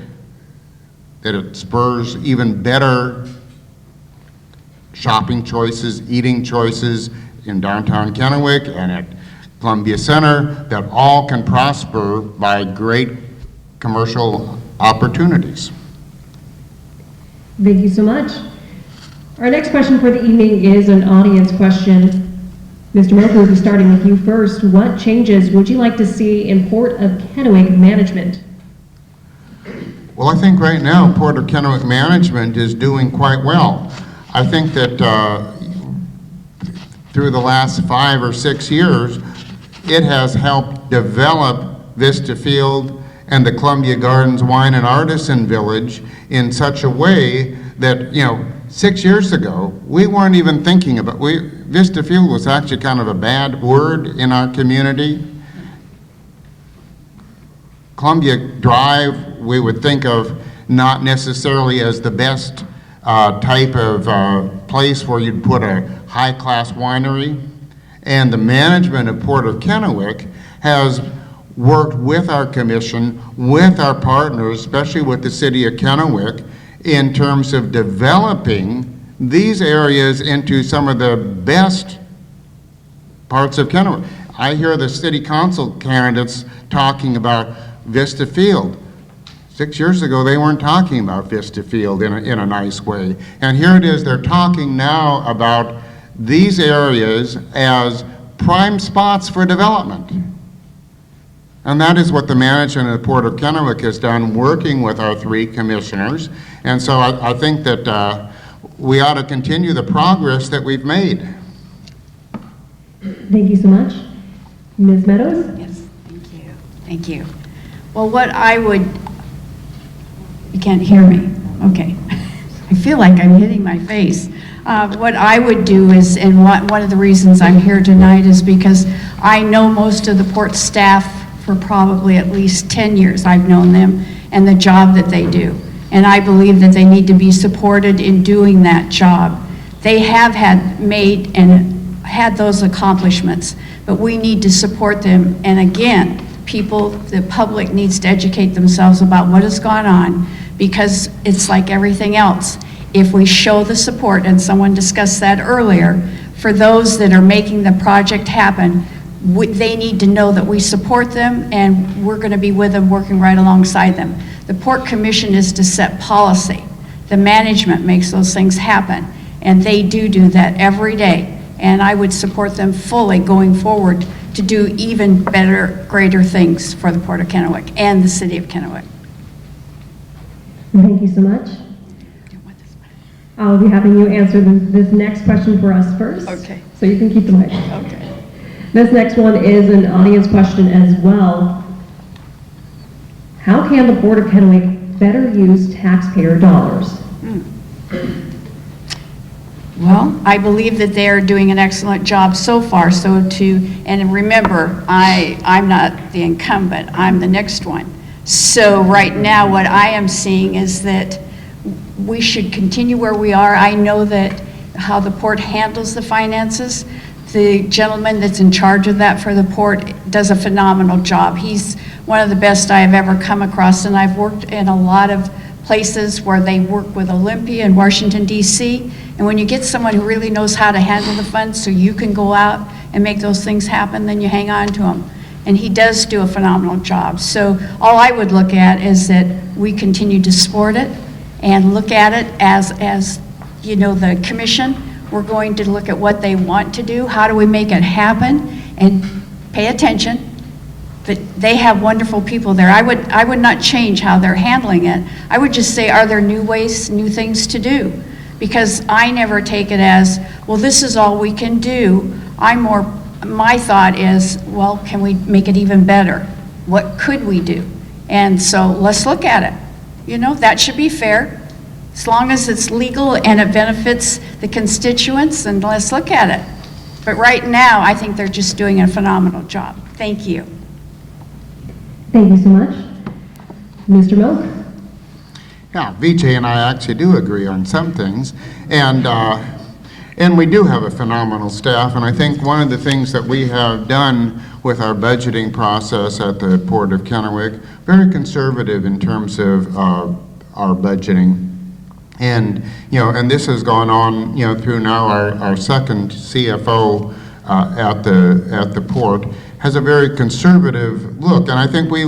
it spurs even better shopping choices, eating choices in downtown Kennewick and at Columbia Center, that all can prosper by great commercial opportunities. Thank you so much. Our next question for the evening is an audience question. Mr. Moak, we'll be starting with you first. What changes would you like to see in Port of Kennewick management? Well, I think right now, Port of Kennewick management is doing quite well. I think that through the last 5 or 6 years, it has helped develop Vista Field and the Columbia Gardens Wine and Artisan Village in such a way that, 6 years ago, we weren't even thinking about, Vista Field was actually kind of a bad word in our community. Columbia Drive, we would think of not necessarily as the best type of place where you'd put a high-class winery. And the management of Port of Kennewick has worked with our commission, with our partners, especially with the city of Kennewick, in terms of developing these areas into some of the best parts of Kennewick. I hear the city council candidates talking about Vista Field. 6 years ago, they weren't talking about Vista Field in a nice way. And here it is, they're talking now about these areas as prime spots for development. And that is what the management of the Port of Kennewick has done, working with our 3 commissioners. And so I think that we ought to continue the progress that we've made. Thank you so much. Ms. Meadows? Yes, thank you. Thank you. Well, what I would, you can't hear me, okay. I feel like I'm hitting my face. What I would do is, and one of the reasons I'm here tonight is because I know most of the port staff for probably at least 10 years. I've known them and the job that they do. And I believe that they need to be supported in doing that job. They have made and had those accomplishments, but we need to support them. And again, the public needs to educate themselves about what has gone on, because it's like everything else. If we show the support, and someone discussed that earlier, for those that are making the project happen, they need to know that we support them and we're going to be with them, working right alongside them. The Port Commission is to set policy. The management makes those things happen, and they do that every day. And I would support them fully going forward to do even better, greater things for the Port of Kennewick and the city of Kennewick. Thank you so much. I'll be having you answer this next question for us first. Okay. So you can keep the mic. Okay. This next one is an audience question as well. How can the Port of Kennewick better use taxpayer dollars? Well, I believe that they are doing an excellent job so far. And remember, I'm not the incumbent, I'm the next one. So right now, what I am seeing is that we should continue where we are. I know that how the port handles the finances. The gentleman that's in charge of that for the port does a phenomenal job. He's one of the best I have ever come across, and I've worked in a lot of places where they work with Olympia and Washington, D.C., and when you get someone who really knows how to handle the funds so you can go out and make those things happen, then you hang on to them. And he does do a phenomenal job. So all I would look at is that we continue to support it and look at it as the commission. We're going to look at what they want to do, how do we make it happen, and pay attention. But they have wonderful people there. I would not change how they're handling it. I would just say, are there new ways, new things to do? Because I never take it as, well, this is all we can do. My thought is, well, can we make it even better? What could we do? And so let's look at it. That should be fair. As long as it's legal and it benefits the constituents, then let's look at it. But right now, I think they're just doing a phenomenal job. Thank you. Thank you so much. Mr. Milk? Yeah, Vijay and I actually do agree on some things. And we do have a phenomenal staff, and I think one of the things that we have done with our budgeting process at the Port of Kennewick, very conservative in terms of our budgeting. And, and this has gone on, through now our second CFO at the port has a very conservative look. And I think we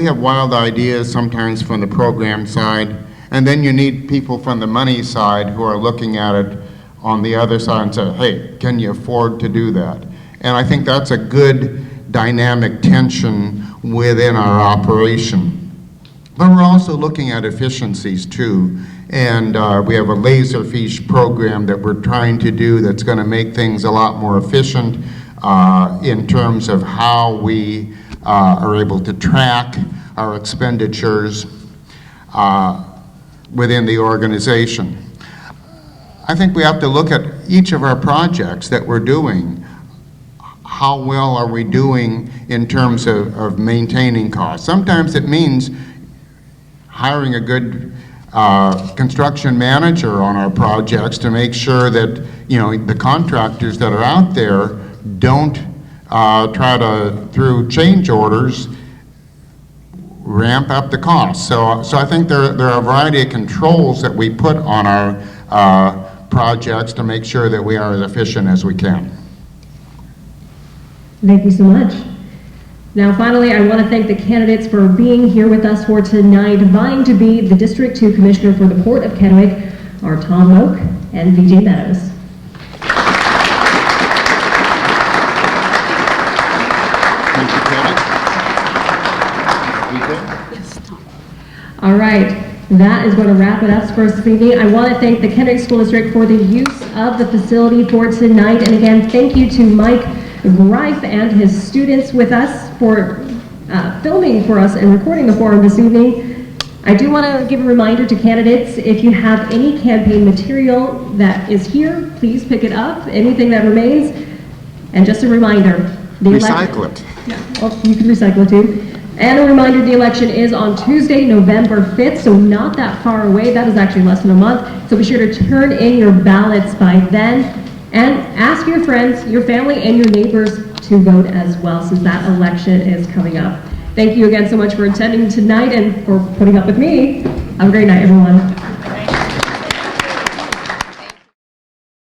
have wild ideas sometimes from the program side, and then you need people from the money side who are looking at it on the other side and say, hey, can you afford to do that? And I think that's a good dynamic tension within our operation. But we're also looking at efficiencies too. And we have a Laserfish program that we're trying to do that's going to make things a lot more efficient in terms of how we are able to track our expenditures within the organization. I think we have to look at each of our projects that we're doing. How well are we doing in terms of maintaining costs? Sometimes it means hiring a good construction manager on our projects to make sure that, you know, the contractors that are out there don't try to, through change orders, ramp up the cost. So I think there are a variety of controls that we put on our projects to make sure that we are as efficient as we can. Thank you so much. Now, finally, I want to thank the candidates for being here with us for tonight, vying to be the District 2 Commissioner for the Port of Kennewick, are Tom Oak and VJ Meadows. Thank you, Kevin. All right, that is going to wrap it up for us this evening. I want to thank the Kennewick School District for the use of the facility for tonight. And again, thank you to Mike Greif and his students with us for filming for us and recording the forum this evening. I do want to give a reminder to candidates, if you have any campaign material that is here, please pick it up, anything that remains. And just a reminder, Recycle it. Yeah, well, you can recycle it too. And a reminder, the election is on Tuesday, November 5th, so not that far away. That is actually less than a month. So be sure to turn in your ballots by then. And ask your friends, your family, and your neighbors to vote as well, since that election is coming up. Thank you again so much for attending tonight and for putting up with me. Have a great night, everyone.